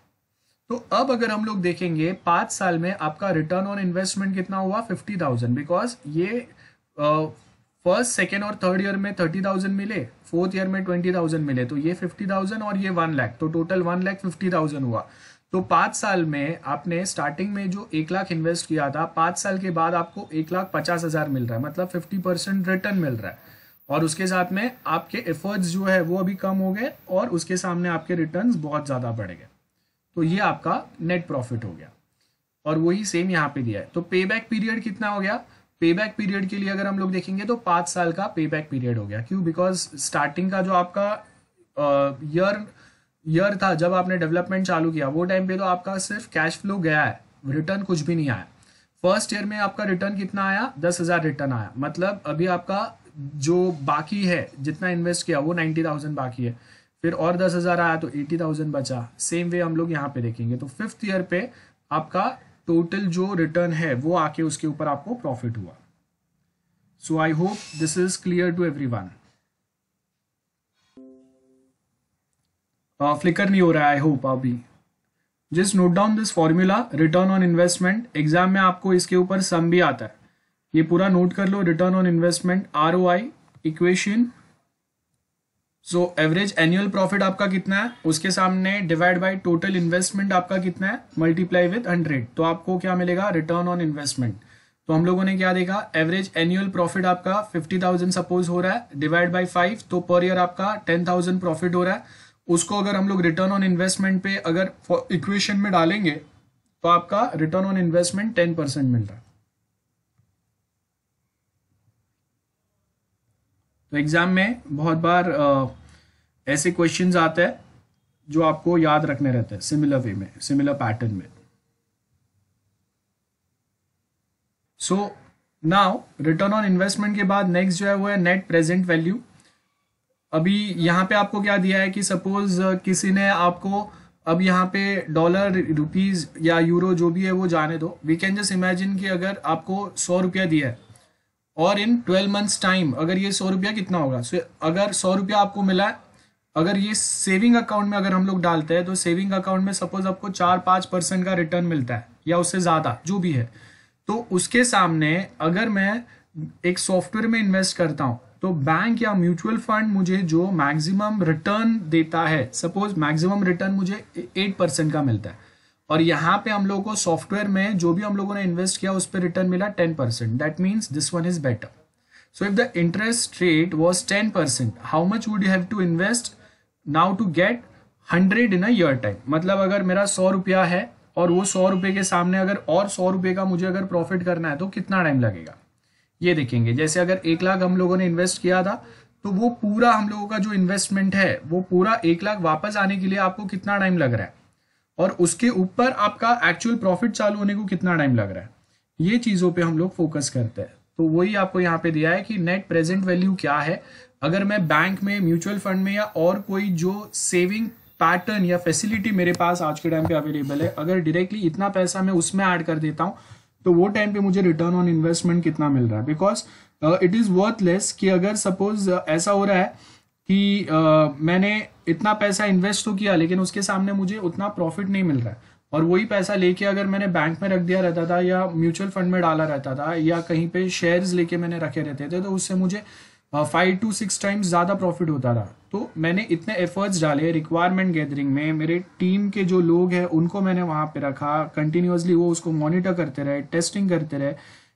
तो अब अगर हम लोग देखेंगे 5 साल में आपका रिटर्न ऑन इन्वेस्टमेंट कितना हुआ 50,000, बिकॉज ये फर्स्ट सेकेंड और थर्ड ईयर में 30,000 मिले, 4th ईयर में 20,000 मिले, तो ये 50,000 और ये 1 लाख, तो टोटल 1,50,000 हुआ। तो 5 साल में आपने स्टार्टिंग में जो 1 लाख इन्वेस्ट किया था, 5 साल के बाद आपको 1,50,000 मिल रहा है, मतलब 50% रिटर्न मिल रहा है और उसके साथ में आपके एफर्ट्स जो है वो अभी कम हो गए और उसके सामने आपके रिटर्न्स बहुत ज्यादा बढ़ गए। तो ये आपका नेट प्रॉफिट हो गया और वही सेम यहाँ पे दिया है। तो पे बैक पीरियड कितना हो गया, पे बैक पीरियड के लिए अगर हम लोग देखेंगे तो 5 साल का पे बैक पीरियड हो गया। क्यों, बिकॉज स्टार्टिंग का जो आपका ईयर था जब आपने डेवलपमेंट चालू किया वो टाइम पे तो आपका सिर्फ कैश फ्लो गया है, रिटर्न कुछ भी नहीं आया। फर्स्ट ईयर में आपका रिटर्न कितना आया, 10,000 रिटर्न आया, मतलब अभी आपका जो बाकी है जितना इन्वेस्ट किया वो 90,000 बाकी है, फिर और 10,000 आया तो 80,000 बचा। सेम वे हम लोग यहाँ पे देखेंगे तो 5th ईयर पे आपका टोटल जो रिटर्न है वो आके उसके ऊपर आपको प्रॉफिट हुआ। So I hope this is clear to everyone. Flicker नहीं हो रहा है, आई होप अभी just note down this formula, return on investment. Exam में आपको इसके ऊपर सम भी आता है, ये पूरा नोट कर लो। Return on investment ROI equation, so average annual profit आपका कितना है, उसके सामने डिवाइड बाय टोटल इन्वेस्टमेंट आपका कितना है, मल्टीप्लाई विद 100, तो आपको क्या मिलेगा, रिटर्न ऑन इन्वेस्टमेंट। तो हम लोगों ने क्या देखा, एवरेज एनुअल प्रॉफिट आपका 50,000 सपोज हो रहा है, डिवाइड बाय 5, तो पर ईयर आपका 10,000 प्रॉफिट हो रहा है। उसको अगर हम लोग रिटर्न ऑन इन्वेस्टमेंट पे अगर इक्वेशन में डालेंगे तो आपका रिटर्न ऑन इन्वेस्टमेंट 10% मिल रहा है। तो एग्जाम में बहुत बार ऐसे क्वेश्चंस आते हैं जो आपको याद रखने रहते हैं सिमिलर वे में, सिमिलर पैटर्न में। So now return on investment के बाद नेक्स्ट जो है वो है नेट प्रेजेंट वैल्यू। अभी यहाँ पे आपको क्या दिया है कि सपोज किसी ने आपको, अब यहाँ पे डॉलर, रुपीज या यूरो जो भी है वो जाने दो, वी कैन जस्ट इमेजिन कि अगर आपको 100 रुपया दिया है और इन 12 मंथ्स टाइम अगर ये 100 रुपया कितना होगा, सो अगर 100 रुपया आपको मिला है, अगर ये सेविंग अकाउंट में अगर हम लोग डालते हैं तो सेविंग अकाउंट में सपोज आपको 4-5% का रिटर्न मिलता है या उससे ज़्यादा जो भी है, तो उसके सामने अगर मैं एक सॉफ्टवेयर में इन्वेस्ट करता हूँ तो बैंक या म्यूचुअल फंड मुझे जो मैक्सिमम रिटर्न देता है, सपोज मैक्सिमम रिटर्न मुझे 8% का मिलता है, और यहाँ पे हम लोगों को सॉफ्टवेयर में जो भी हम लोगों ने इन्वेस्ट किया उस पर रिटर्न मिला 10%, that means this one is better. So if the interest rate was 10%, how much would you have to invest now to get 100 in a year time. मतलब अगर मेरा 100 रुपया है और वो 100 रुपये के सामने अगर और 100 रुपये का मुझे अगर प्रॉफिट करना है तो कितना टाइम लगेगा, ये देखेंगे। जैसे अगर 1 लाख हम लोगों ने इन्वेस्ट किया था तो वो पूरा हम लोगों का जो इन्वेस्टमेंट है वो पूरा 1 लाख वापस आने के लिए आपको कितना टाइम लग रहा है, और उसके ऊपर आपका एक्चुअल प्रॉफिट चालू होने को कितना टाइम लग रहा है, ये चीज़ों पे हम लोग फोकस करते हैं। तो वही आपको यहाँ पे दिया है कि नेट प्रेजेंट वैल्यू क्या है। अगर मैं बैंक में, म्यूचुअल फंड में या और कोई जो सेविंग पैटर्न या फैसिलिटी मेरे पास आज के टाइम पे अवेलेबल है, अगर डायरेक्टली इतना पैसा मैं उसमें ऐड कर देता हूँ तो वो टाइम पे मुझे रिटर्न ऑन इन्वेस्टमेंट कितना मिल रहा है, बिकॉज इट इज़ वर्थलेस कि अगर सपोज ऐसा हो रहा है कि मैंने इतना पैसा इन्वेस्ट तो किया लेकिन उसके सामने मुझे उतना प्रॉफिट नहीं मिल रहा है, और वही पैसा लेके अगर मैंने बैंक में रख दिया रहता था या म्यूचुअल फंड में डाला रहता था या कहीं पे शेयर्स लेके मैंने रखे रहते थे, तो उससे मुझे 5 to 6 टाइम्स ज़्यादा प्रॉफिट होता रहा। तो मैंने इतने एफर्ट्स डाले रिक्वायरमेंट गैदरिंग में, मेरे टीम के जो लोग हैं उनको मैंने वहाँ पे रखा, कंटिन्यूसली वो उसको मॉनिटर करते रहे, टेस्टिंग करते रहे,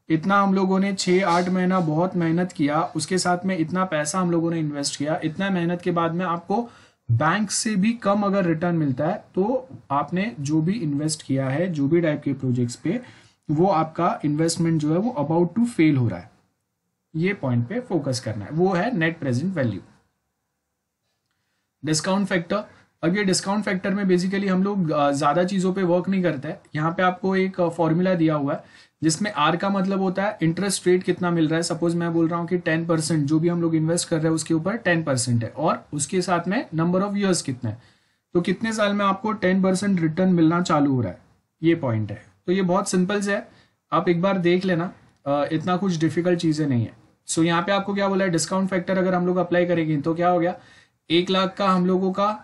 इतना हम लोगों ने 6-8 महीना बहुत मेहनत किया, उसके साथ में इतना पैसा हम लोगों ने इन्वेस्ट किया। इतना मेहनत के बाद में आपको बैंक से भी कम अगर रिटर्न मिलता है तो आपने जो भी इन्वेस्ट किया है, जो भी टाइप के प्रोजेक्ट्स पे, वो आपका इन्वेस्टमेंट जो है वो अबाउट टू फेल हो रहा है। ये पॉइंट पे फोकस करना है, वो है net present value. Discount factor, अब ये डिस्काउंट फैक्टर में बेसिकली हम लोग ज़्यादा चीज़ों पे वर्क नहीं करते हैं। यहाँ पे आपको एक फॉर्मूला दिया हुआ है जिसमें आर का मतलब होता है इंटरेस्ट रेट कितना मिल रहा है। सपोज मैं बोल रहा हूँ कि 10% जो भी हम लोग इन्वेस्ट कर रहे हैं उसके ऊपर 10% है, और उसके साथ में नंबर ऑफ ईयर्स कितने हैं, तो कितने साल में आपको 10% रिटर्न मिलना चालू हो रहा है, ये पॉइंट है। तो ये बहुत सिंपल से है, आप एक बार देख लेना, इतना कुछ डिफिकल्ट चीज़ें नहीं है। सो यहाँ पे आपको क्या बोला है, डिस्काउंट फैक्टर अगर हम लोग अप्लाई करेंगे तो क्या हो गया, 1 लाख का हम लोगों का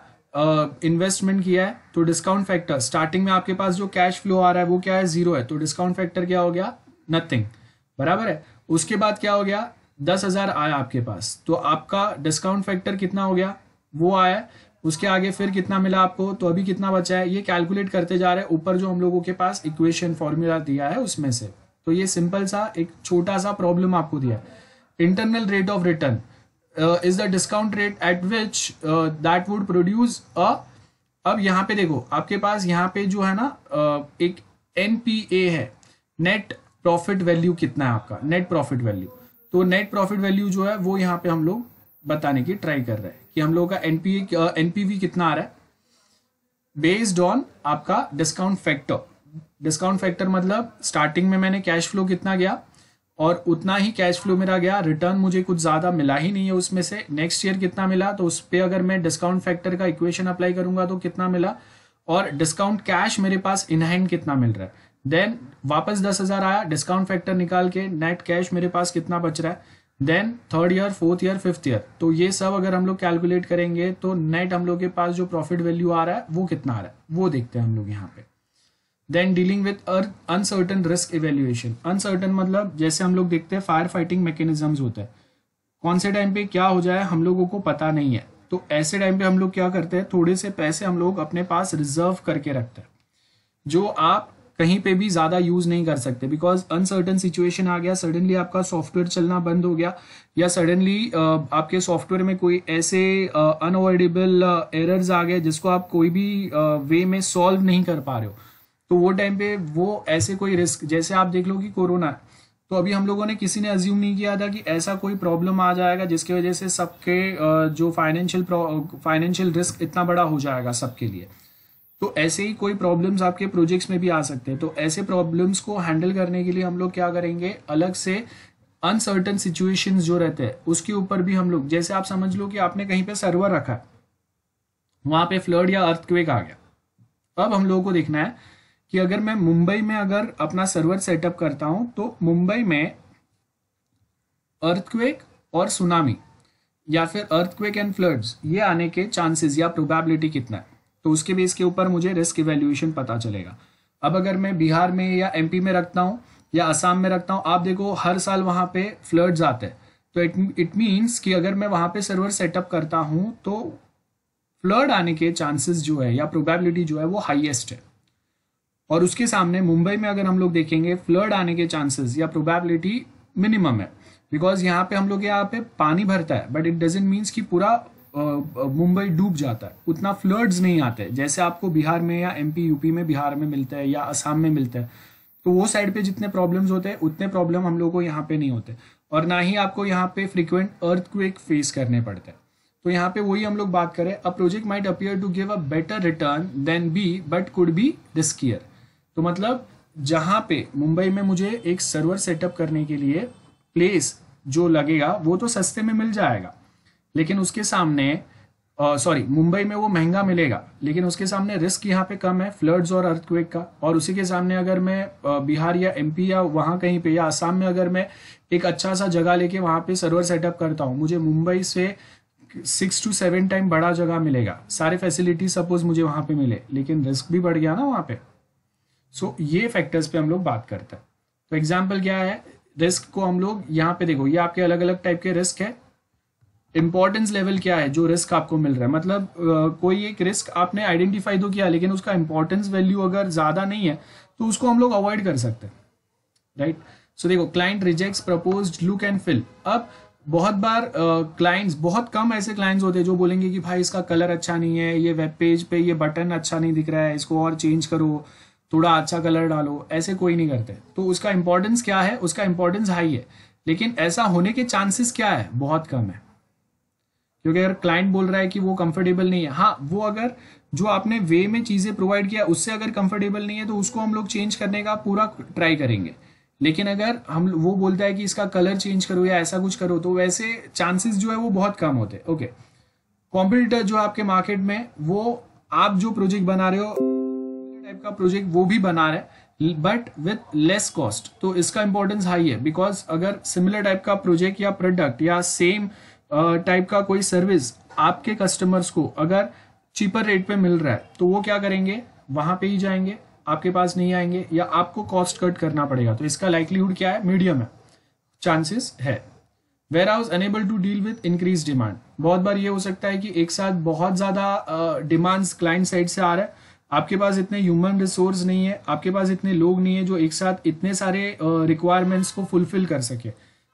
इन्वेस्टमेंट किया है, तो डिस्काउंट फैक्टर स्टार्टिंग में आपके पास जो कैश फ्लो आ रहा है वो क्या है, 0 है, तो डिस्काउंट फैक्टर क्या हो गया, नथिंग, बराबर है। उसके बाद क्या हो गया, 10,000 आया आपके पास, तो आपका डिस्काउंट फैक्टर कितना हो गया, वो आया। उसके आगे फिर कितना मिला आपको, तो अभी कितना बचा है, ये कैलकुलेट करते जा रहे हैं ऊपर जो हम लोगों के पास इक्वेशन फॉर्मूला दिया है उसमें से। तो ये सिंपल सा एक छोटा सा प्रॉब्लम आपको दिया है। Internal rate of return is the discount rate at which that would produce a, अब यहाँ पे देखो आपके पास यहाँ पे जो है ना एक NPA है, नेट प्रॉफिट वैल्यू कितना है आपका, नेट प्रॉफिट वैल्यू। तो नेट प्रॉफिट वैल्यू जो है वो यहाँ पे हम लोग बताने की ट्राई कर रहे हैं कि हम लोग का NPV कितना आ रहा है बेस्ड ऑन आपका डिस्काउंट फैक्टर। डिस्काउंट फैक्टर मतलब स्टार्टिंग में मैंने कैश फ्लो कितना गया और उतना ही कैश फ्लो मेरा गया, रिटर्न मुझे कुछ ज़्यादा मिला ही नहीं है उसमें से। नेक्स्ट ईयर कितना मिला, तो उस पर अगर मैं डिस्काउंट फैक्टर का इक्वेशन अप्लाई करूंगा तो कितना मिला, और डिस्काउंट कैश मेरे पास इन हैंड कितना मिल रहा है। देन वापस 10,000 आया, डिस्काउंट फैक्टर निकाल के नेट कैश मेरे पास कितना बच रहा है, then third year, fourth year, fifth year, तो ये सब अगर हम लोग कैलकुलेट करेंगे तो नेट हम लोग के पास जो प्रॉफिट वैल्यू आ रहा है वो कितना आ रहा है वो देखते हैं हम लोग यहाँ पे। Then dealing with uncertain risk evaluation. Uncertain मतलब जैसे हम लोग देखते हैं फायर फाइटिंग मैकेनिज्म्स होते हैं, कौन से टाइम पे क्या हो जाए हम लोगों को पता नहीं है, तो ऐसे टाइम पे हम लोग क्या करते हैं, थोड़े से पैसे हम लोग अपने पास रिजर्व करके रखते हैं जो आप कहीं पे भी ज्यादा यूज नहीं कर सकते, बिकॉज अनसर्टन सिचुएशन आ गया, सडनली आपका सॉफ्टवेयर चलना बंद हो गया या सडनली आपके सॉफ्टवेयर में कोई ऐसे अनअवॉइडेबल एरर्स आ गए जिसको आप कोई भी वे में सॉल्व नहीं कर पा रहे हो, तो वो टाइम पे वो ऐसे कोई रिस्क, जैसे आप देख लो कि कोरोना है, तो अभी हम लोगों ने किसी ने अज्यूम नहीं किया था कि ऐसा कोई प्रॉब्लम आ जाएगा जिसकी वजह से सबके जो फाइनेंशियल रिस्क इतना बड़ा हो जाएगा सबके लिए। तो ऐसे ही कोई प्रॉब्लम्स आपके प्रोजेक्ट्स में भी आ सकते हैं, तो ऐसे प्रॉब्लम्स को हैंडल करने के लिए हम लोग क्या करेंगे, अलग से अनसर्टन सिचुएशंस जो रहते हैं उसके ऊपर भी हम लोग, जैसे आप समझ लो कि आपने कहीं पे सर्वर रखा है, वहां पे फ्लड या अर्थक्वेक आ गया, अब हम लोगों को देखना है कि अगर मैं मुंबई में अगर अपना सर्वर सेटअप करता हूं तो मुंबई में अर्थक्वेक और सुनामी या फिर अर्थक्वेक एंड फ्लड्स ये आने के चांसेस या प्रोबेबिलिटी कितना है, तो उसके बेस के ऊपर मुझे रिस्क इवैल्यूएशन पता चलेगा। अब अगर मैं बिहार में या एमपी में रखता हूँ या असम में रखता हूँ, आप देखो हर साल वहां पे फ्लड्स आते हैं, तो इट मीन्स कि अगर मैं वहां पे सर्वर सेटअप करता हूँ तो फ्लड आने के चांसेस जो है या प्रोबेबिलिटी जो है वो हाईएस्ट है, और उसके सामने मुंबई में अगर हम लोग देखेंगे फ्लड आने के चांसेस या प्रोबेबिलिटी मिनिमम है, बिकॉज यहाँ पे हम लोग यहाँ पे पानी भरता है बट इट डजंट मीन्स कि पूरा मुंबई डूब जाता है, उतना फ्लड्स नहीं आते जैसे आपको बिहार में या एमपी यूपी में बिहार में मिलता है या असम में मिलता है, तो वो साइड पे जितने प्रॉब्लम्स होते हैं उतने प्रॉब्लम हम लोग को यहाँ पे नहीं होते, और ना ही आपको यहाँ पे फ्रीक्वेंट अर्थक्वेक फेस करने पड़ते हैं। तो यहाँ पे वही हम लोग बात करें, a project might appear to give a better return than B but could be riskier. तो मतलब जहां पे मुंबई में मुझे एक सर्वर सेटअप करने के लिए प्लेस जो लगेगा वो तो सस्ते में मिल जाएगा, लेकिन उसके सामने मुंबई में वो महंगा मिलेगा, लेकिन उसके सामने रिस्क यहाँ पे कम है फ्लड्स और अर्थक्वेक का, और उसी के सामने अगर मैं बिहार या एमपी या वहां कहीं पे या असम में अगर मैं एक अच्छा सा जगह लेके वहां पे सर्वर सेटअप करता हूँ, मुझे मुंबई से 6 to 7 टाइम बड़ा जगह मिलेगा, सारे फैसिलिटी सपोज मुझे वहां पे मिले, लेकिन रिस्क भी बढ़ गया ना वहां पे। सो ये फैक्टर्स पे हम लोग बात करते हैं। तो एग्जाम्पल क्या है, रिस्क को हम लोग यहाँ पे देखो, ये आपके अलग अलग टाइप के रिस्क है, इंपॉर्टेंस लेवल क्या है जो रिस्क आपको मिल रहा है, मतलब कोई एक रिस्क आपने आइडेंटिफाई तो किया लेकिन उसका इंपॉर्टेंस वैल्यू अगर ज्यादा नहीं है तो उसको हम लोग अवॉइड कर सकते हैं, राइट। सो देखो, client rejects proposed look and feel. अब बहुत बार क्लाइंट्स, बहुत कम ऐसे क्लाइंट्स होते हैं जो बोलेंगे कि भाई इसका कलर अच्छा नहीं है, ये वेब पेज पे ये बटन अच्छा नहीं दिख रहा है, इसको और चेंज करो, थोड़ा अच्छा कलर डालो, ऐसे कोई नहीं करते। तो उसका इंपॉर्टेंस क्या है, उसका इंपॉर्टेंस हाई है, लेकिन ऐसा होने के चांसेस क्या है, बहुत कम है, क्योंकि अगर क्लाइंट बोल रहा है कि वो कंफर्टेबल नहीं है, हाँ वो अगर जो आपने वे में चीजें प्रोवाइड किया उससे अगर कंफर्टेबल नहीं है तो उसको हम लोग चेंज करने का पूरा ट्राई करेंगे, लेकिन अगर हम वो बोलता है कि इसका कलर चेंज करो या ऐसा कुछ करो तो वैसे चांसेस जो है वो बहुत कम होते हैं। ओके, कॉम्पिटिटर जो आपके मार्केट में, वो आप जो प्रोजेक्ट बना रहे हो टाइप का प्रोजेक्ट वो भी बना रहे हैं बट विथ लेस कॉस्ट, तो इसका इंपॉर्टेंस हाई है, बिकॉज अगर सिमिलर टाइप का प्रोजेक्ट या प्रोडक्ट या सेम टाइप का कोई सर्विस आपके कस्टमर्स को अगर चीपर रेट पे मिल रहा है तो वो क्या करेंगे, वहां पे ही जाएंगे, आपके पास नहीं आएंगे, या आपको कॉस्ट कट करना पड़ेगा, तो इसका लाइक्लीहुड क्या है, मीडियम है, चांसेस है। Warehouse unable to deal with increase demand. बहुत बार ये हो सकता है कि एक साथ बहुत ज्यादा डिमांड्स क्लाइंट साइड से आ रहा है, आपके पास इतने ह्यूमन रिसोर्स नहीं है, आपके पास इतने लोग नहीं है जो एक साथ इतने सारे रिक्वायरमेंट्स को फुलफिल कर सके,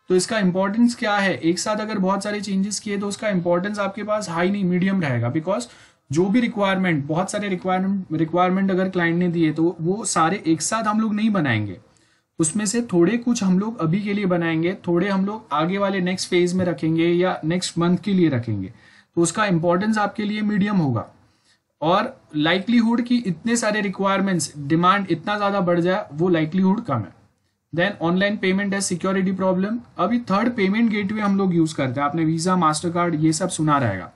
तो इसका इंपॉर्टेंस क्या है, एक साथ अगर बहुत सारे चेंजेस किए तो उसका इंपॉर्टेंस आपके पास हाई नहीं मीडियम रहेगा, बिकॉज जो भी रिक्वायरमेंट, बहुत सारे रिक्वायरमेंट अगर क्लाइंट ने दिए तो वो सारे एक साथ हम लोग नहीं बनाएंगे, उसमें से थोड़े कुछ हम लोग अभी के लिए बनाएंगे, थोड़े हम लोग आगे वाले नेक्स्ट फेज में रखेंगे या नेक्स्ट मंथ के लिए रखेंगे, तो उसका इंपॉर्टेंस आपके लिए मीडियम होगा, और लाइक्लीहुड कि इतने सारे रिक्वायरमेंट्स, डिमांड इतना ज्यादा बढ़ जाए वो लाइक्लीहुड कम है। देन ऑनलाइन पेमेंट है सिक्योरिटी प्रॉब्लम। अभी थर्ड पेमेंट गेटवे हम लोग यूज करते हैं, आपने वीजा मास्टर कार्ड ये सब सुना रहेगा,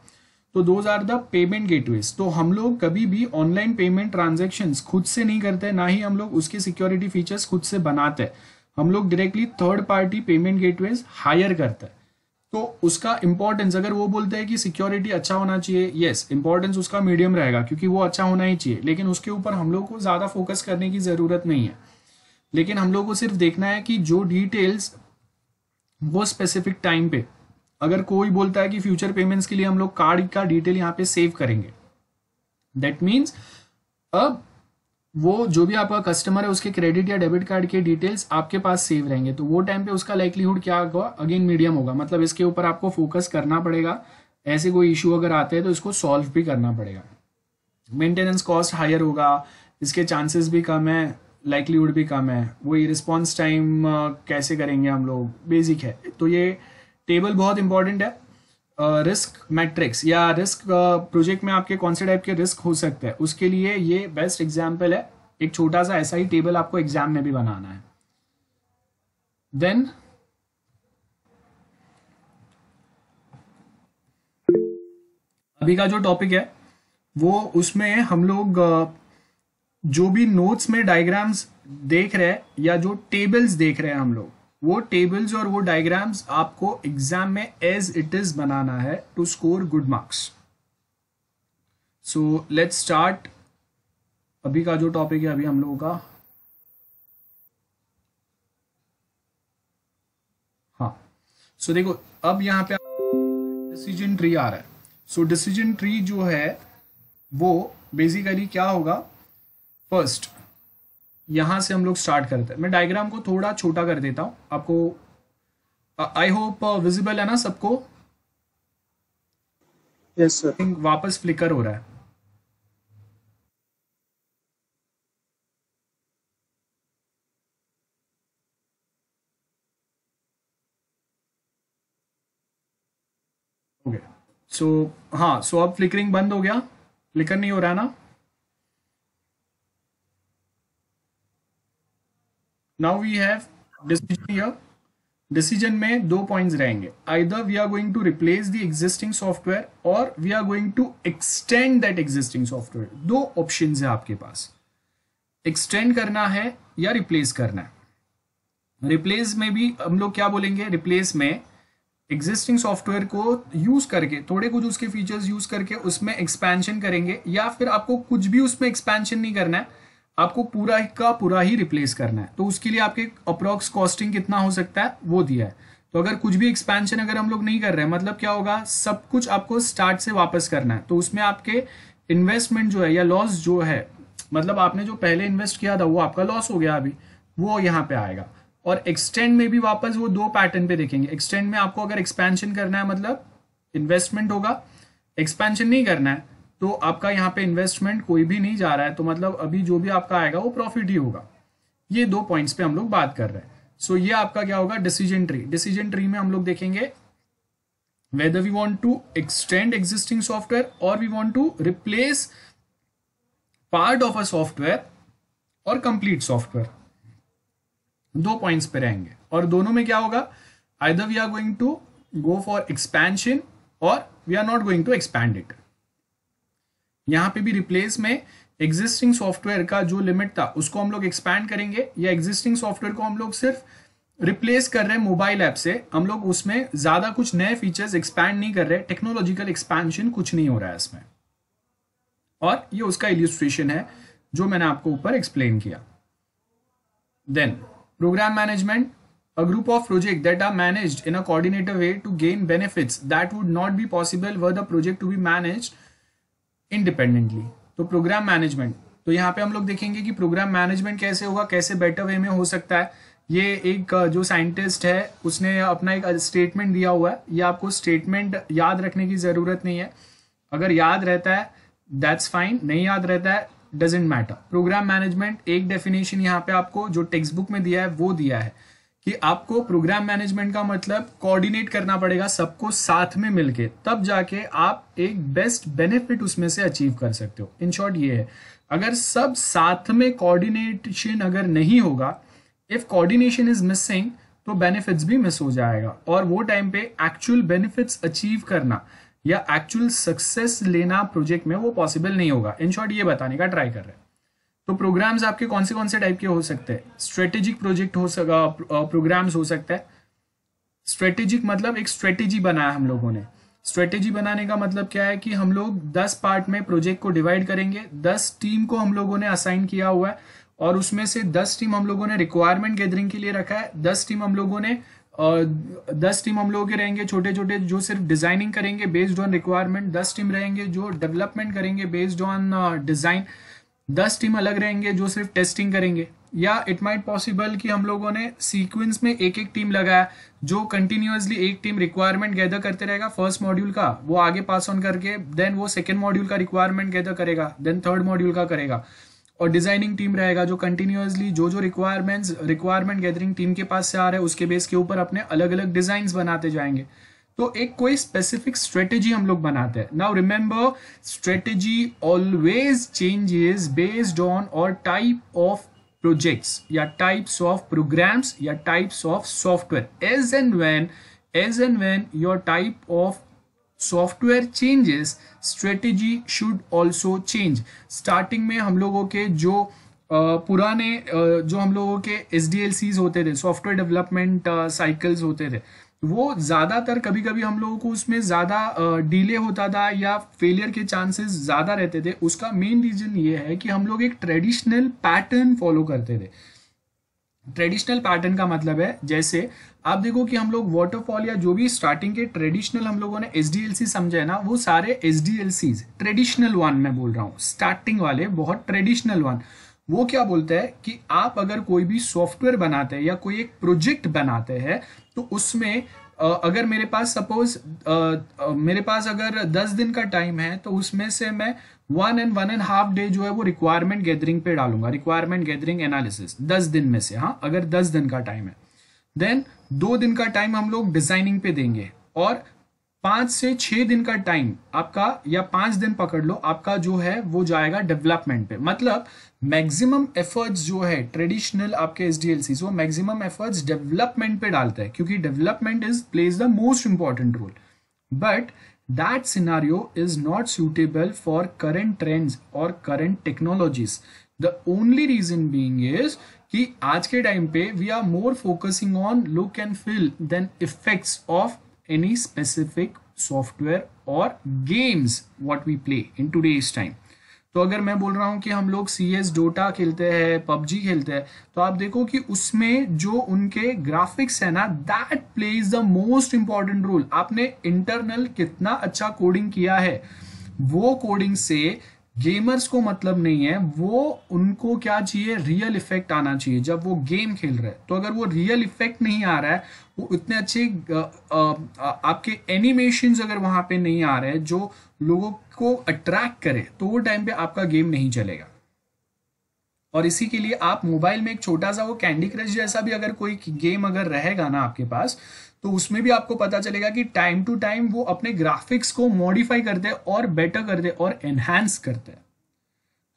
तो those are the payment gateways. तो हम लोग कभी भी ऑनलाइन पेमेंट ट्रांजेक्शन्स खुद से नहीं करते, ना ही हम लोग उसके सिक्योरिटी फीचर्स खुद से बनाते हैं, हम लोग directly third party payment gateways hire करते हैं, तो उसका इंपॉर्टेंस, अगर वो बोलते हैं कि सिक्योरिटी अच्छा होना चाहिए, यस इंपॉर्टेंस उसका मीडियम रहेगा क्योंकि वो अच्छा होना ही चाहिए, लेकिन उसके ऊपर हम लोग को ज़्यादा फोकस करने की ज़रूरत नहीं है। लेकिन हम लोग को सिर्फ देखना है कि जो डिटेल्स वो स्पेसिफिक टाइम पे, अगर कोई बोलता है कि फ्यूचर पेमेंट्स के लिए हम लोग कार्ड का डिटेल यहाँ पे सेव करेंगे, दैट मीन्स अब वो जो भी आपका कस्टमर है उसके क्रेडिट या डेबिट कार्ड के डिटेल्स आपके पास सेव रहेंगे, तो वो टाइम पे उसका लाइक्लीहुड क्या होगा, अगेन मीडियम होगा। मतलब इसके ऊपर आपको फोकस करना पड़ेगा, ऐसे कोई इशू अगर आते हैं तो इसको सॉल्व भी करना पड़ेगा। मेंटेनेंस कॉस्ट हायर होगा, इसके चांसेस भी कम है, लाइक्लीहुड भी कम है। वही रिस्पॉन्स टाइम कैसे करेंगे हम लोग, बेसिक है। तो ये टेबल बहुत इंपॉर्टेंट है। रिस्क मैट्रिक्स या रिस्क प्रोजेक्ट में आपके कौन से टाइप के रिस्क हो सकते हैं, उसके लिए ये बेस्ट एग्जाम्पल है। एक छोटा सा ऐसा ही टेबल आपको एग्जाम में भी बनाना है। देन अभी का जो टॉपिक है वो, उसमें हम लोग जो भी नोट्स में डायग्राम्स देख रहे हैं या जो टेबल्स देख रहे हैं हम लोग, वो टेबल्स और वो डायग्राम्स आपको एग्जाम में एज इट इज बनाना है to score good marks. So let's start. अभी का जो टॉपिक है अभी हम लोगों का, हाँ सो देखो अब यहाँ पे डिसीजन ट्री आ रहा है। सो डिसीजन ट्री जो है वो बेसिकली क्या होगा, फर्स्ट यहां से हम लोग स्टार्ट करते हैं। मैं डायग्राम को थोड़ा छोटा कर देता हूं आपको। आई होप विजिबल है ना सबको? Yes sir. वापस फ्लिकर हो रहा है। ओके सो हाँ, सो अब फ्लिकरिंग बंद हो गया, फ्लिकर नहीं हो रहा है ना? Now we have decision here. Decision में दो पॉइंट्स रहेंगे, either we are going to replace the existing software और we are going to extend that existing software. दो ऑप्शंस है आपके पास, एक्सटेंड करना है या रिप्लेस करना है। रिप्लेस में भी हम लोग क्या बोलेंगे, रिप्लेस में एग्जिस्टिंग सॉफ्टवेयर को यूज करके थोड़े कुछ उसके फीचर्स यूज करके उसमें एक्सपेंशन करेंगे, या फिर आपको कुछ भी उसमें एक्सपेंशन नहीं करना है, आपको पूरा का पूरा ही रिप्लेस करना है। तो उसके लिए आपके अप्रोक्स कॉस्टिंग कितना हो सकता है वो दिया है। तो अगर कुछ भी एक्सपेंशन अगर हम लोग नहीं कर रहे हैं, मतलब क्या होगा, सब कुछ आपको स्टार्ट से वापस करना है। तो उसमें आपके इन्वेस्टमेंट जो है या लॉस जो है, मतलब आपने जो पहले इन्वेस्ट किया था वो आपका लॉस हो गया अभी, वो यहाँ पे आएगा। और एक्सटेंड में भी वापस वो दो पैटर्न पे देखेंगे। एक्सटेंड में आपको अगर एक्सपेंशन करना है मतलब इन्वेस्टमेंट होगा, एक्सपेंशन नहीं करना है तो आपका यहाँ पे इन्वेस्टमेंट कोई भी नहीं जा रहा है, तो मतलब अभी जो भी आपका आएगा वो प्रॉफिट ही होगा। ये दो पॉइंट्स पे हम लोग बात कर रहे हैं। सो ये आपका क्या होगा, डिसीजन ट्री। डिसीजन ट्री में हम लोग देखेंगे whether we want to extend existing software or we want to replace part of a software और complete software। दो पॉइंट्स पे रहेंगे और दोनों में क्या होगा, either we are going to go for expansion or we are not going to expand it। यहां पे भी रिप्लेस में एग्जिस्टिंग सॉफ्टवेयर का जो लिमिट था उसको हम लोग एक्सपैंड करेंगे, या एग्जिस्टिंग सॉफ्टवेयर को हम लोग सिर्फ रिप्लेस कर रहे हैं मोबाइल ऐप से, हम लोग उसमें ज्यादा कुछ नए फीचर्स एक्सपैंड नहीं कर रहे, टेक्नोलॉजिकल एक्सपेंशन कुछ नहीं हो रहा है इसमें। और ये उसका इलिस्ट्रेशन है जो मैंने आपको ऊपर एक्सप्लेन किया। Then program management, a group of projects that are managed in a coordinated way to gain benefits that would not be possible were the project to be managed independently। तो programme management, तो यहाँ पे हम लोग देखेंगे कि programme management कैसे होगा, कैसे बेटर वे में हो सकता है। ये एक जो साइंटिस्ट है उसने अपना एक स्टेटमेंट दिया हुआ है, ये आपको स्टेटमेंट याद रखने की ज़रूरत नहीं है, अगर याद रहता है दैट्स फाइन, नहीं याद रहता है डजेंट मैटर। प्रोग्राम मैनेजमेंट एक डेफिनेशन यहाँ पे आपको जो टेक्स्ट बुक में दिया है वो दिया है कि आपको प्रोग्राम मैनेजमेंट का मतलब कोऑर्डिनेट करना पड़ेगा सबको साथ में मिलके, तब जाके आप एक बेस्ट बेनिफिट उसमें से अचीव कर सकते हो। इन शॉर्ट ये है, अगर सब साथ में कोऑर्डिनेशन अगर नहीं होगा, इफ कोऑर्डिनेशन इज मिसिंग, तो बेनिफिट्स भी मिस हो जाएगा और वो टाइम पे एक्चुअल बेनिफिट्स अचीव करना या एक्चुअल सक्सेस लेना प्रोजेक्ट में वो पॉसिबल नहीं होगा। इन शॉर्ट ये बताने का ट्राई कर रहे हैं। तो प्रोग्राम्स आपके कौन से टाइप के हो सकते हैं, स्ट्रेटेजिक प्रोजेक्ट हो सका, प्रोग्राम्स हो सकता है, स्ट्रेटेजिक मतलब एक स्ट्रेटेजी बनाया हम लोगों ने। स्ट्रेटेजी बनाने का मतलब क्या है कि हम लोग 10 पार्ट में प्रोजेक्ट को डिवाइड करेंगे, 10 टीम को हम लोगों ने असाइन किया हुआ है और उसमें से 10 टीम हम लोगों ने रिक्वायरमेंट गैदरिंग के लिए रखा है, 10 टीम हम लोगों ने 10 टीम हम लोगों के रहेंगे छोटे छोटे जो सिर्फ डिजाइनिंग करेंगे बेस्ड ऑन रिक्वायरमेंट, 10 टीम रहेंगे जो डेवलपमेंट करेंगे बेस्ड ऑन डिजाइन, 10 टीम अलग रहेंगे जो सिर्फ टेस्टिंग करेंगे। या इट माइट पॉसिबल कि हम लोगों ने सीक्वेंस में एक एक टीम लगाया जो कंटिन्यूअसली एक टीम रिक्वायरमेंट गैदर करते रहेगा फर्स्ट मॉड्यूल का, वो आगे पास ऑन करके देन वो सेकेंड मॉड्यूल का रिक्वायरमेंट गैदर करेगा, देन थर्ड मॉड्यूल का करेगा। और डिजाइनिंग टीम रहेगा जो कंटिन्यूअसली जो रिक्वायरमेंट गैदरिंग टीम के पास से आ रहा है उसके बेस के ऊपर अपने अलग अलग डिजाइन बनाते जाएंगे। तो एक कोई स्पेसिफिक स्ट्रेटेजी हम लोग बनाते हैं। Now remember, strategy always changes based on और टाइप ऑफ प्रोजेक्ट्स या टाइप्स ऑफ प्रोग्राम्स या types of software. As and when your type of software changes, strategy should also change. Starting में हम लोगों के जो पुराने जो हम लोगों के SDLCs होते थे, सॉफ्टवेयर डेवलपमेंट साइकिल्स होते थे, वो ज़्यादातर कभी कभी हम लोगों को उसमें ज़्यादा डिले होता था या फेलियर के चांसेस ज़्यादा रहते थे। उसका मेन रीज़न ये है कि हम लोग एक ट्रेडिशनल पैटर्न फॉलो करते थे। ट्रेडिशनल पैटर्न का मतलब है, जैसे आप देखो कि हम लोग वाटरफॉल या जो भी स्टार्टिंग के ट्रेडिशनल हम लोगों ने SDLC समझे है ना, वो सारे SDLCs ट्रेडिशनल वन मैं बोल रहा हूँ, स्टार्टिंग वाले बहुत ट्रेडिशनल वन। वो क्या बोलते हैं कि आप अगर कोई भी सॉफ्टवेयर बनाते हैं या कोई एक प्रोजेक्ट बनाते हैं तो उसमें अगर मेरे पास सपोज मेरे पास अगर 10 दिन का टाइम है तो उसमें से मैं 1.5 डे जो है वो रिक्वायरमेंट गैदरिंग पे डालूंगा, रिक्वायरमेंट गैदरिंग एनालिसिस 10 दिन में से। हाँ, अगर 10 दिन का टाइम है, देन 2 दिन का टाइम हम लोग डिजाइनिंग पे देंगे और 5 से 6 दिन का टाइम आपका, या 5 दिन पकड़ लो, आपका जो है वो जाएगा डेवलपमेंट पे। मतलब मैक्सिमम एफर्ट्स जो है ट्रेडिशनल आपके SDLCs वो मैक्सिमम एफर्ट्स डेवलपमेंट पे डालता है क्योंकि development is plays the most important role. But that scenario is not suitable for current trends और current technologies. The only reason being is कि आज के टाइम पे we are more focusing on look and feel than effects of any specific software or games what we play in today's time। तो अगर मैं बोल रहा हूं कि हम लोग CS डोटा खेलते हैं, PUBG खेलते हैं, तो आप देखो कि उसमें जो उनके ग्राफिक्स है ना, that plays the most important role. आपने इंटरनल कितना अच्छा कोडिंग किया है, वो कोडिंग से गेमर्स को मतलब नहीं है। वो उनको क्या चाहिए, रियल इफेक्ट आना चाहिए जब वो गेम खेल रहे हैं। तो अगर वो रियल इफेक्ट नहीं आ रहा है, वो इतने अच्छे आपके एनिमेशंस अगर वहां पे नहीं आ रहे हैं जो लोगों को अट्रैक्ट करे, तो वो टाइम पे आपका गेम नहीं चलेगा। और इसी के लिए आप मोबाइल में एक छोटा सा वो कैंडी क्रश जैसा भी अगर कोई गेम अगर रहेगा ना आपके पास, तो उसमें भी आपको पता चलेगा कि टाइम टू टाइम वो अपने ग्राफिक्स को मॉडिफाई करते हैं और बेटर करते हैं और एनहांस करते हैं।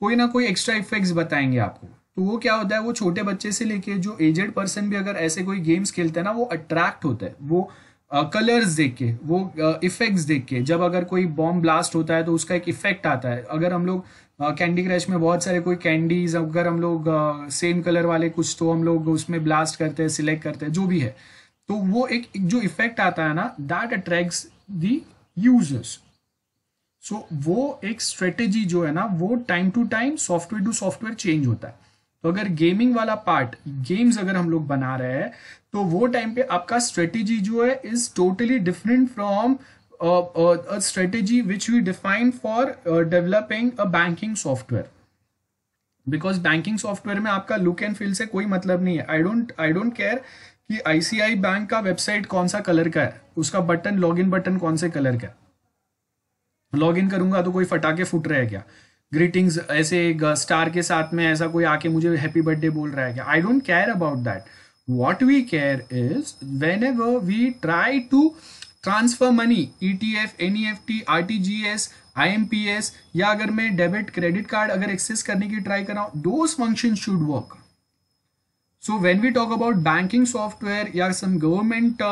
कोई ना कोई एक्स्ट्रा इफेक्ट्स बताएंगे आपको। तो वो क्या होता है, वो छोटे बच्चे से लेके जो एजेड पर्सन भी अगर ऐसे कोई गेम्स खेलते हैं ना, वो अट्रैक्ट होता है वो कलर्स देख के, वो इफेक्ट्स देख के। जब अगर कोई बॉम्ब ब्लास्ट होता है तो उसका एक इफेक्ट आता है। अगर हम लोग कैंडी क्रश में बहुत सारे कोई कैंडीज अगर हम लोग सेम कलर वाले कुछ तो हम लोग उसमें ब्लास्ट करते हैं, सिलेक्ट करते हैं, जो भी है, तो वो एक जो इफेक्ट आता है ना, that attracts the users. So वो एक स्ट्रेटेजी जो है ना, वो time to time software to software change होता है। तो अगर गेमिंग वाला पार्ट, गेम्स अगर हम लोग बना रहे हैं, तो वो टाइम पे आपका स्ट्रेटेजी जो है is totally different from a strategy which we define for developing a banking software, because banking software में आपका लुक एंड फील से कोई मतलब नहीं है। आई डोंट केयर कि ICICI बैंक का वेबसाइट कौन सा कलर का है, उसका बटन, लॉगिन बटन कौन से कलर का है। लॉगिन करूंगा तो कोई फटाके फूट रहे हैं क्या, ग्रीटिंग्स ऐसे एक स्टार के साथ में ऐसा कोई आके मुझे हैप्पी बर्थडे बोल रहा है क्या। I don't care about that. What we care is whenever we try to transfer money, ETF, NEFT, RTGS, IMPS, या अगर मैं डेबिट क्रेडिट कार्ड अगर एक्सेस करने की ट्राई कर रहा हूं, those functions should work. So when we talk about banking software या सम गवर्नमेंट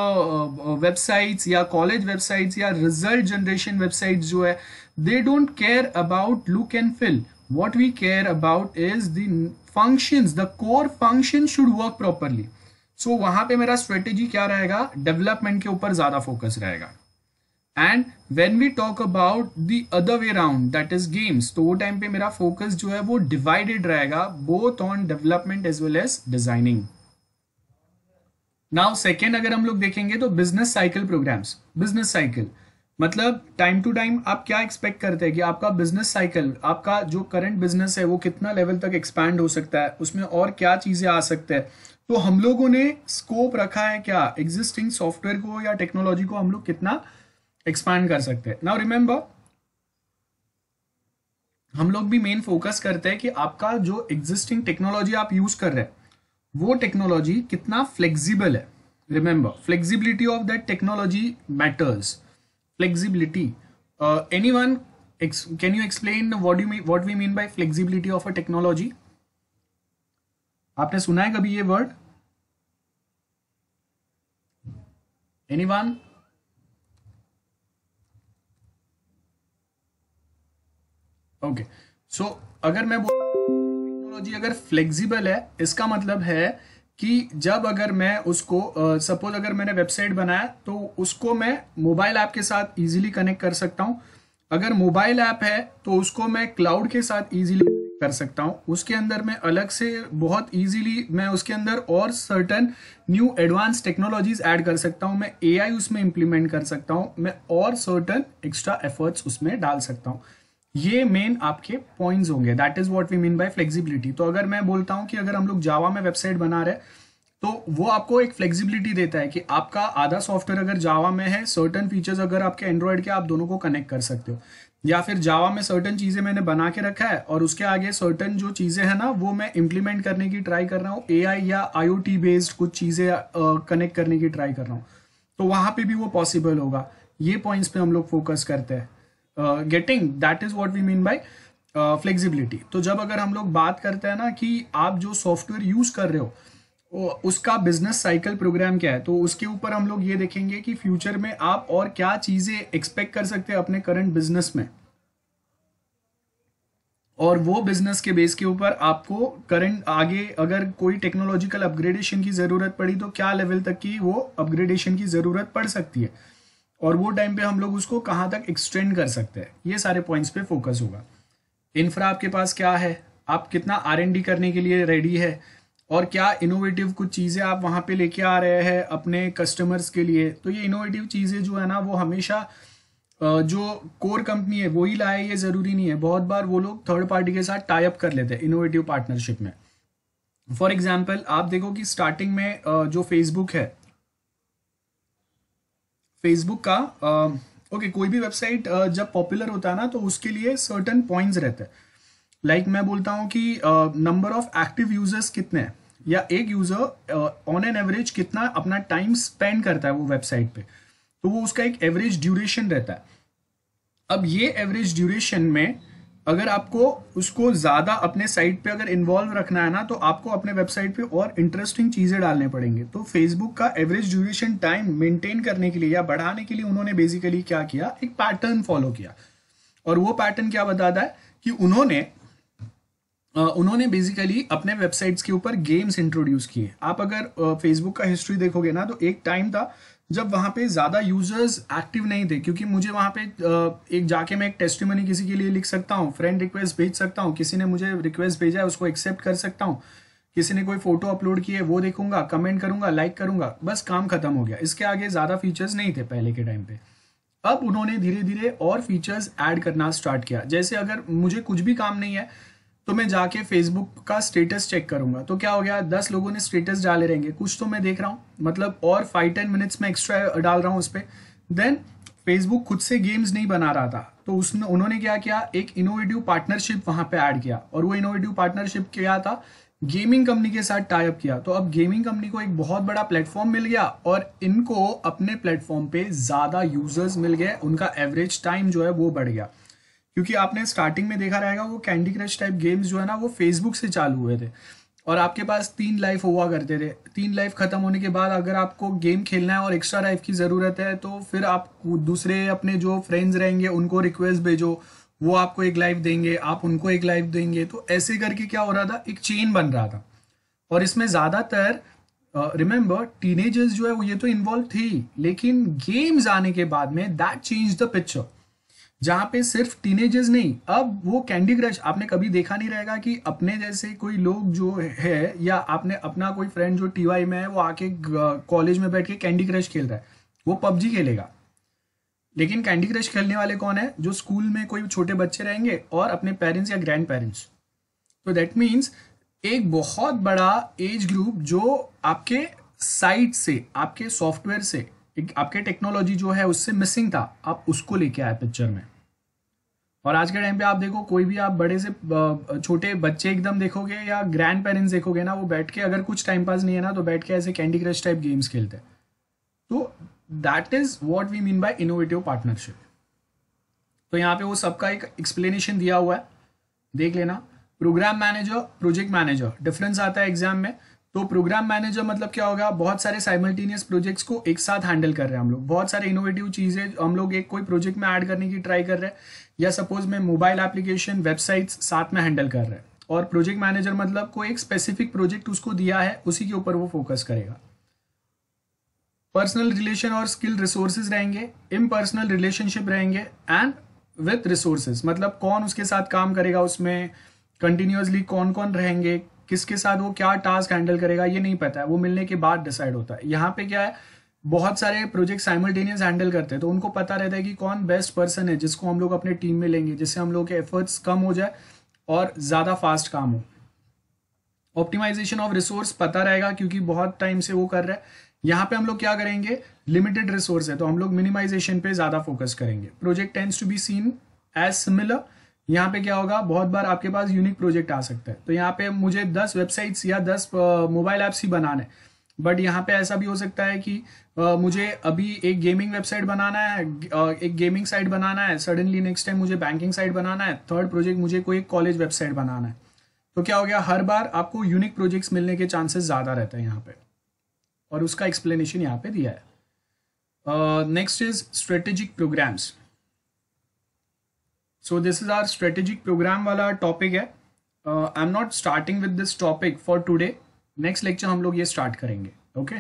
वेबसाइट्स या कॉलेज वेबसाइट्स या रिजल्ट जनरेशन वेबसाइट्स जो है, they don't care about look and feel. What we care about is the functions, the core function should work properly. So वहां पे मेरा strategy क्या रहेगा, डेवलपमेंट के ऊपर ज्यादा फोकस रहेगा। And when we talk about the other way round that is games, तो वो टाइम पे मेरा फोकस जो है वो डिवाइडेड रहेगा both on development as well as designing. Now second अगर हम लोग देखेंगे तो business cycle programs. Business cycle मतलब टाइम टू टाइम आप क्या एक्सपेक्ट करते हैं कि आपका बिजनेस साइकिल, आपका जो करंट बिजनेस है वो कितना लेवल तक एक्सपैंड हो सकता है, उसमें और क्या चीजें आ सकते हैं। तो हम लोगों ने स्कोप रखा है क्या, एग्जिस्टिंग सॉफ्टवेयर को या टेक्नोलॉजी को हम लोग कितना एक्सपैंड कर सकते हैं। नाउ रिमेंबर, हम लोग भी मेन फोकस करते हैं कि आपका जो एग्जिस्टिंग टेक्नोलॉजी आप यूज कर रहे हैं वो टेक्नोलॉजी कितना फ्लेक्सिबल है। Remember, flexibility of that technology matters. Flexibility, anyone can you explain what we mean by flexibility of a technology? आपने सुना है कभी ये वर्ड? एनीवन? ओके, सो अगर मैं टेक्नोलॉजी अगर फ्लेक्सिबल है, इसका मतलब है कि जब अगर मैं उसको सपोज अगर मैंने वेबसाइट बनाया तो उसको मैं मोबाइल ऐप के साथ इजीली कनेक्ट कर सकता हूं। अगर मोबाइल ऐप है तो उसको मैं क्लाउड के साथ इजीली कर सकता हूं। उसके अंदर मैं अलग से बहुत इजीली मैं उसके अंदर और certain new advance technologies add कर सकता हूं। मैं एआई उसमें इंप्लीमेंट कर सकता हूं, मैं और सर्टन एक्स्ट्रा एफर्ट्स उसमें डाल सकता हूं। ये मेन आपके पॉइंट्स होंगे, that is what we mean by flexibility. तो अगर मैं बोलता हूं कि अगर हम लोग जावा में वेबसाइट बना रहे हैं तो वो आपको एक फ्लेक्सिबिलिटी देता है कि आपका आधा सॉफ्टवेयर अगर जावा में है, सर्टन फीचर्स अगर आपके एंड्रॉइड के, आप दोनों को कनेक्ट कर सकते हो। या फिर जावा में सर्टन चीजें मैंने बना के रखा है और उसके आगे सर्टन जो चीजें हैं ना वो मैं इंप्लीमेंट करने की ट्राई कर रहा हूँ, एआई या आईओटी बेस्ड कुछ चीजें कनेक्ट करने की ट्राई कर रहा हूँ, तो वहां पे भी वो पॉसिबल होगा। ये पॉइंट्स पे हम लोग फोकस करते हैं। Getting, that is what we mean by flexibility. तो जब अगर हम लोग बात करते हैं ना कि आप जो सॉफ्टवेयर यूज कर रहे हो उसका बिजनेस साइकिल प्रोग्राम क्या है, तो उसके ऊपर हम लोग ये देखेंगे कि फ्यूचर में आप और क्या चीजें एक्सपेक्ट कर सकते हैं अपने करंट बिजनेस में, और वो बिजनेस के बेस के ऊपर आपको करंट आगे अगर कोई टेक्नोलॉजिकल अपग्रेडेशन की जरूरत पड़ी तो क्या लेवल तक की वो अपग्रेडेशन की जरूरत पड़ सकती है, और वो टाइम पे हम लोग उसको कहाँ तक एक्सटेंड कर सकते हैं। ये सारे पॉइंट्स पे फोकस होगा। इंफ्रा आपके पास क्या है, आप कितना R&D करने के लिए रेडी है, और क्या इनोवेटिव कुछ चीज़ें आप वहाँ पे लेके आ रहे हैं अपने कस्टमर्स के लिए। तो ये इनोवेटिव चीज़ें जो है ना वो हमेशा जो कोर कंपनी है वही लाए, ये ज़रूरी नहीं है। बहुत बार वो लोग थर्ड पार्टी के साथ टाई अप कर लेते हैं इनोवेटिव पार्टनरशिप में। फॉर एग्जाम्पल आप देखो कि स्टार्टिंग में जो फेसबुक है, फेसबुक का ओके कोई भी वेबसाइट जब पॉपुलर होता है ना तो उसके लिए सर्टन पॉइंट्स रहते हैं। लाइक मैं बोलता हूँ कि नंबर ऑफ एक्टिव यूजर्स कितने हैं, या एक यूजर ऑन एन एवरेज कितना अपना टाइम स्पेंड करता है वो वेबसाइट पे, तो वो उसका एक एवरेज ड्यूरेशन रहता है। अब ये एवरेज ड्यूरेशन में अगर आपको उसको ज़्यादा अपने साइट पे अगर इन्वॉल्व रखना है ना तो आपको अपने वेबसाइट पे और इंटरेस्टिंग चीज़ें डालने पड़ेंगे। तो फेसबुक का एवरेज ड्यूरेशन टाइम मेंटेन करने के लिए या बढ़ाने के लिए उन्होंने बेसिकली क्या किया, एक पैटर्न फॉलो किया। और वो पैटर्न क्या बताता है कि उन्होंने बेसिकली अपने वेबसाइट्स के ऊपर गेम्स इंट्रोड्यूस किए। आप अगर फेसबुक का हिस्ट्री देखोगे ना तो एक टाइम था जब वहाँ पे ज़्यादा यूजर्स एक्टिव नहीं थे, क्योंकि मुझे वहाँ पे एक जाके मैं एक टेस्टिमनी किसी के लिए लिख सकता हूँ, फ्रेंड रिक्वेस्ट भेज सकता हूँ, किसी ने मुझे रिक्वेस्ट भेजा है उसको एक्सेप्ट कर सकता हूँ, किसी ने कोई फोटो अपलोड की है वो देखूंगा, कमेंट करूंगा, लाइक करूंगा, बस काम खत्म हो गया। इसके आगे ज़्यादा फीचर्स नहीं थे पहले के टाइम पे। अब उन्होंने धीरे धीरे और फीचर्स ऐड करना स्टार्ट किया। जैसे अगर मुझे कुछ भी काम नहीं है तो मैं जाके फेसबुक का स्टेटस चेक करूंगा तो क्या हो गया, 10 लोगों ने स्टेटस डाले रहेंगे, कुछ तो मैं देख रहा हूँ, मतलब और 5-10 मिनट्स में एक्स्ट्रा डाल रहा हूँ उस पर। देन फेसबुक खुद से गेम्स नहीं बना रहा था, तो उन्होंने क्या किया, एक इनोवेटिव पार्टनरशिप वहां पे ऐड किया। और वो इनोवेटिव पार्टनरशिप क्या था, गेमिंग कंपनी के साथ टाई अप किया। तो अब गेमिंग कंपनी को एक बहुत बड़ा प्लेटफॉर्म मिल गया और इनको अपने प्लेटफॉर्म पे ज्यादा यूजर्स मिल गए, उनका एवरेज टाइम जो है वो बढ़ गया। क्योंकि आपने स्टार्टिंग में देखा रहेगा वो कैंडी क्रश टाइप गेम्स जो है ना वो फेसबुक से चालू हुए थे, और आपके पास 3 लाइफ हुआ करते थे। 3 लाइफ खत्म होने के बाद अगर आपको गेम खेलना है और एक्स्ट्रा लाइफ की जरूरत है तो फिर आप दूसरे अपने जो फ्रेंड्स रहेंगे उनको रिक्वेस्ट भेजो, वो आपको एक लाइफ देंगे, आप उनको एक लाइफ देंगे। तो ऐसे करके क्या हो रहा था, एक चेन बन रहा था। और इसमें ज्यादातर रिमेंबर टीनेजर्स जो है वो ये तो इन्वॉल्व थे ही, लेकिन गेम्स आने के बाद में दैट चेंज द पिक्चर, जहाँ पे सिर्फ टीनेजर्स नहीं, अब वो कैंडी क्रश आपने कभी देखा नहीं रहेगा कि अपने जैसे कोई लोग जो है या आपने अपना कोई फ्रेंड जो टीवाई में है वो आके कॉलेज में बैठ के कैंडी क्रश खेल रहा है, वो पबजी खेलेगा। लेकिन कैंडी क्रश खेलने वाले कौन है? जो स्कूल में कोई छोटे बच्चे रहेंगे और अपने पेरेंट्स या ग्रैंड पेरेंट्स। तो दैट मीन्स एक बहुत बड़ा एज ग्रुप जो आपके साइट से, आपके सॉफ्टवेयर से, आपके टेक्नोलॉजी जो है उससे मिसिंग था, आप उसको लेके आए पिक्चर में। और आज के टाइम पे आप देखो, कोई भी आप बड़े से छोटे बच्चे एकदम देखोगे या ग्रैंड पेरेंट्स देखोगे ना, वो बैठ के अगर कुछ टाइम पास नहीं है ना तो बैठ के ऐसे कैंडी क्रश टाइप गेम्स खेलते हैं। तो that is what we mean by innovative partnership. तो यहाँ पे वो सबका एक एक्सप्लेनेशन दिया हुआ है, देख लेना। Program manager, project manager, difference आता है एग्जाम में। तो प्रोग्राम मैनेजर मतलब क्या होगा? बहुत सारे साइमल्टेनियस प्रोजेक्ट्स को एक साथ हैंडल कर रहे हैं हम लोग, बहुत सारे इनोवेटिव चीजें हम लोग एक कोई प्रोजेक्ट में ऐड करने की ट्राई कर रहे हैं, या सपोज में मोबाइल एप्लीकेशन, वेबसाइट्स साथ में हैंडल कर रहे हैं। और प्रोजेक्ट मैनेजर मतलब कोई एक स्पेसिफिक प्रोजेक्ट उसको दिया है, उसी के ऊपर वो फोकस करेगा। पर्सनल रिलेशन और स्किल रिसोर्सेज रहेंगे, इम्पर्सनल रिलेशनशिप रहेंगे, एंड विथ रिसोर्सेज मतलब कौन उसके साथ काम करेगा, उसमें कंटिन्यूअसली कौन कौन रहेंगे, किसके साथ वो क्या टास्क हैंडल करेगा, ये नहीं पता है, वो मिलने के बाद डिसाइड होता है। यहाँ पे क्या है, बहुत सारे प्रोजेक्ट साइमल्टेनियस हैंडल करते हैं, तो उनको पता रहता है कि कौन बेस्ट पर्सन है जिसको हम लोग अपने टीम में लेंगे, जिससे हम लोग के एफर्ट्स कम हो जाए और ज़्यादा फास्ट काम हो। ऑप्टिमाइजेशन ऑफ रिसोर्स पता रहेगा क्योंकि बहुत टाइम से वो कर रहे हैं। यहाँ पे हम लोग क्या करेंगे, लिमिटेड रिसोर्स है तो हम लोग मिनिमाइजेशन पे ज़्यादा फोकस करेंगे। Project tends to be seen as similar. यहाँ पे क्या होगा, बहुत बार आपके पास यूनिक प्रोजेक्ट आ सकता है, तो यहाँ पे मुझे 10 वेबसाइट्स या 10 मोबाइल ऐप्स ही बनाने, बट यहाँ पे ऐसा भी हो सकता है कि मुझे अभी एक गेमिंग वेबसाइट बनाना है, एक गेमिंग साइट बनाना है, सडनली नेक्स्ट टाइम मुझे बैंकिंग साइट बनाना है, थर्ड प्रोजेक्ट मुझे कोई कॉलेज वेबसाइट बनाना है। तो क्या हो गया, हर बार आपको यूनिक प्रोजेक्ट्स मिलने के चांसेस ज़्यादा रहते हैं यहाँ पे, और उसका एक्सप्लेनेशन यहाँ पे दिया है। Next is strategic programs. So this is our strategic program वाला टॉपिक है। I am not starting with this topic for today, next lecture हम लोग ये स्टार्ट करेंगे। ओके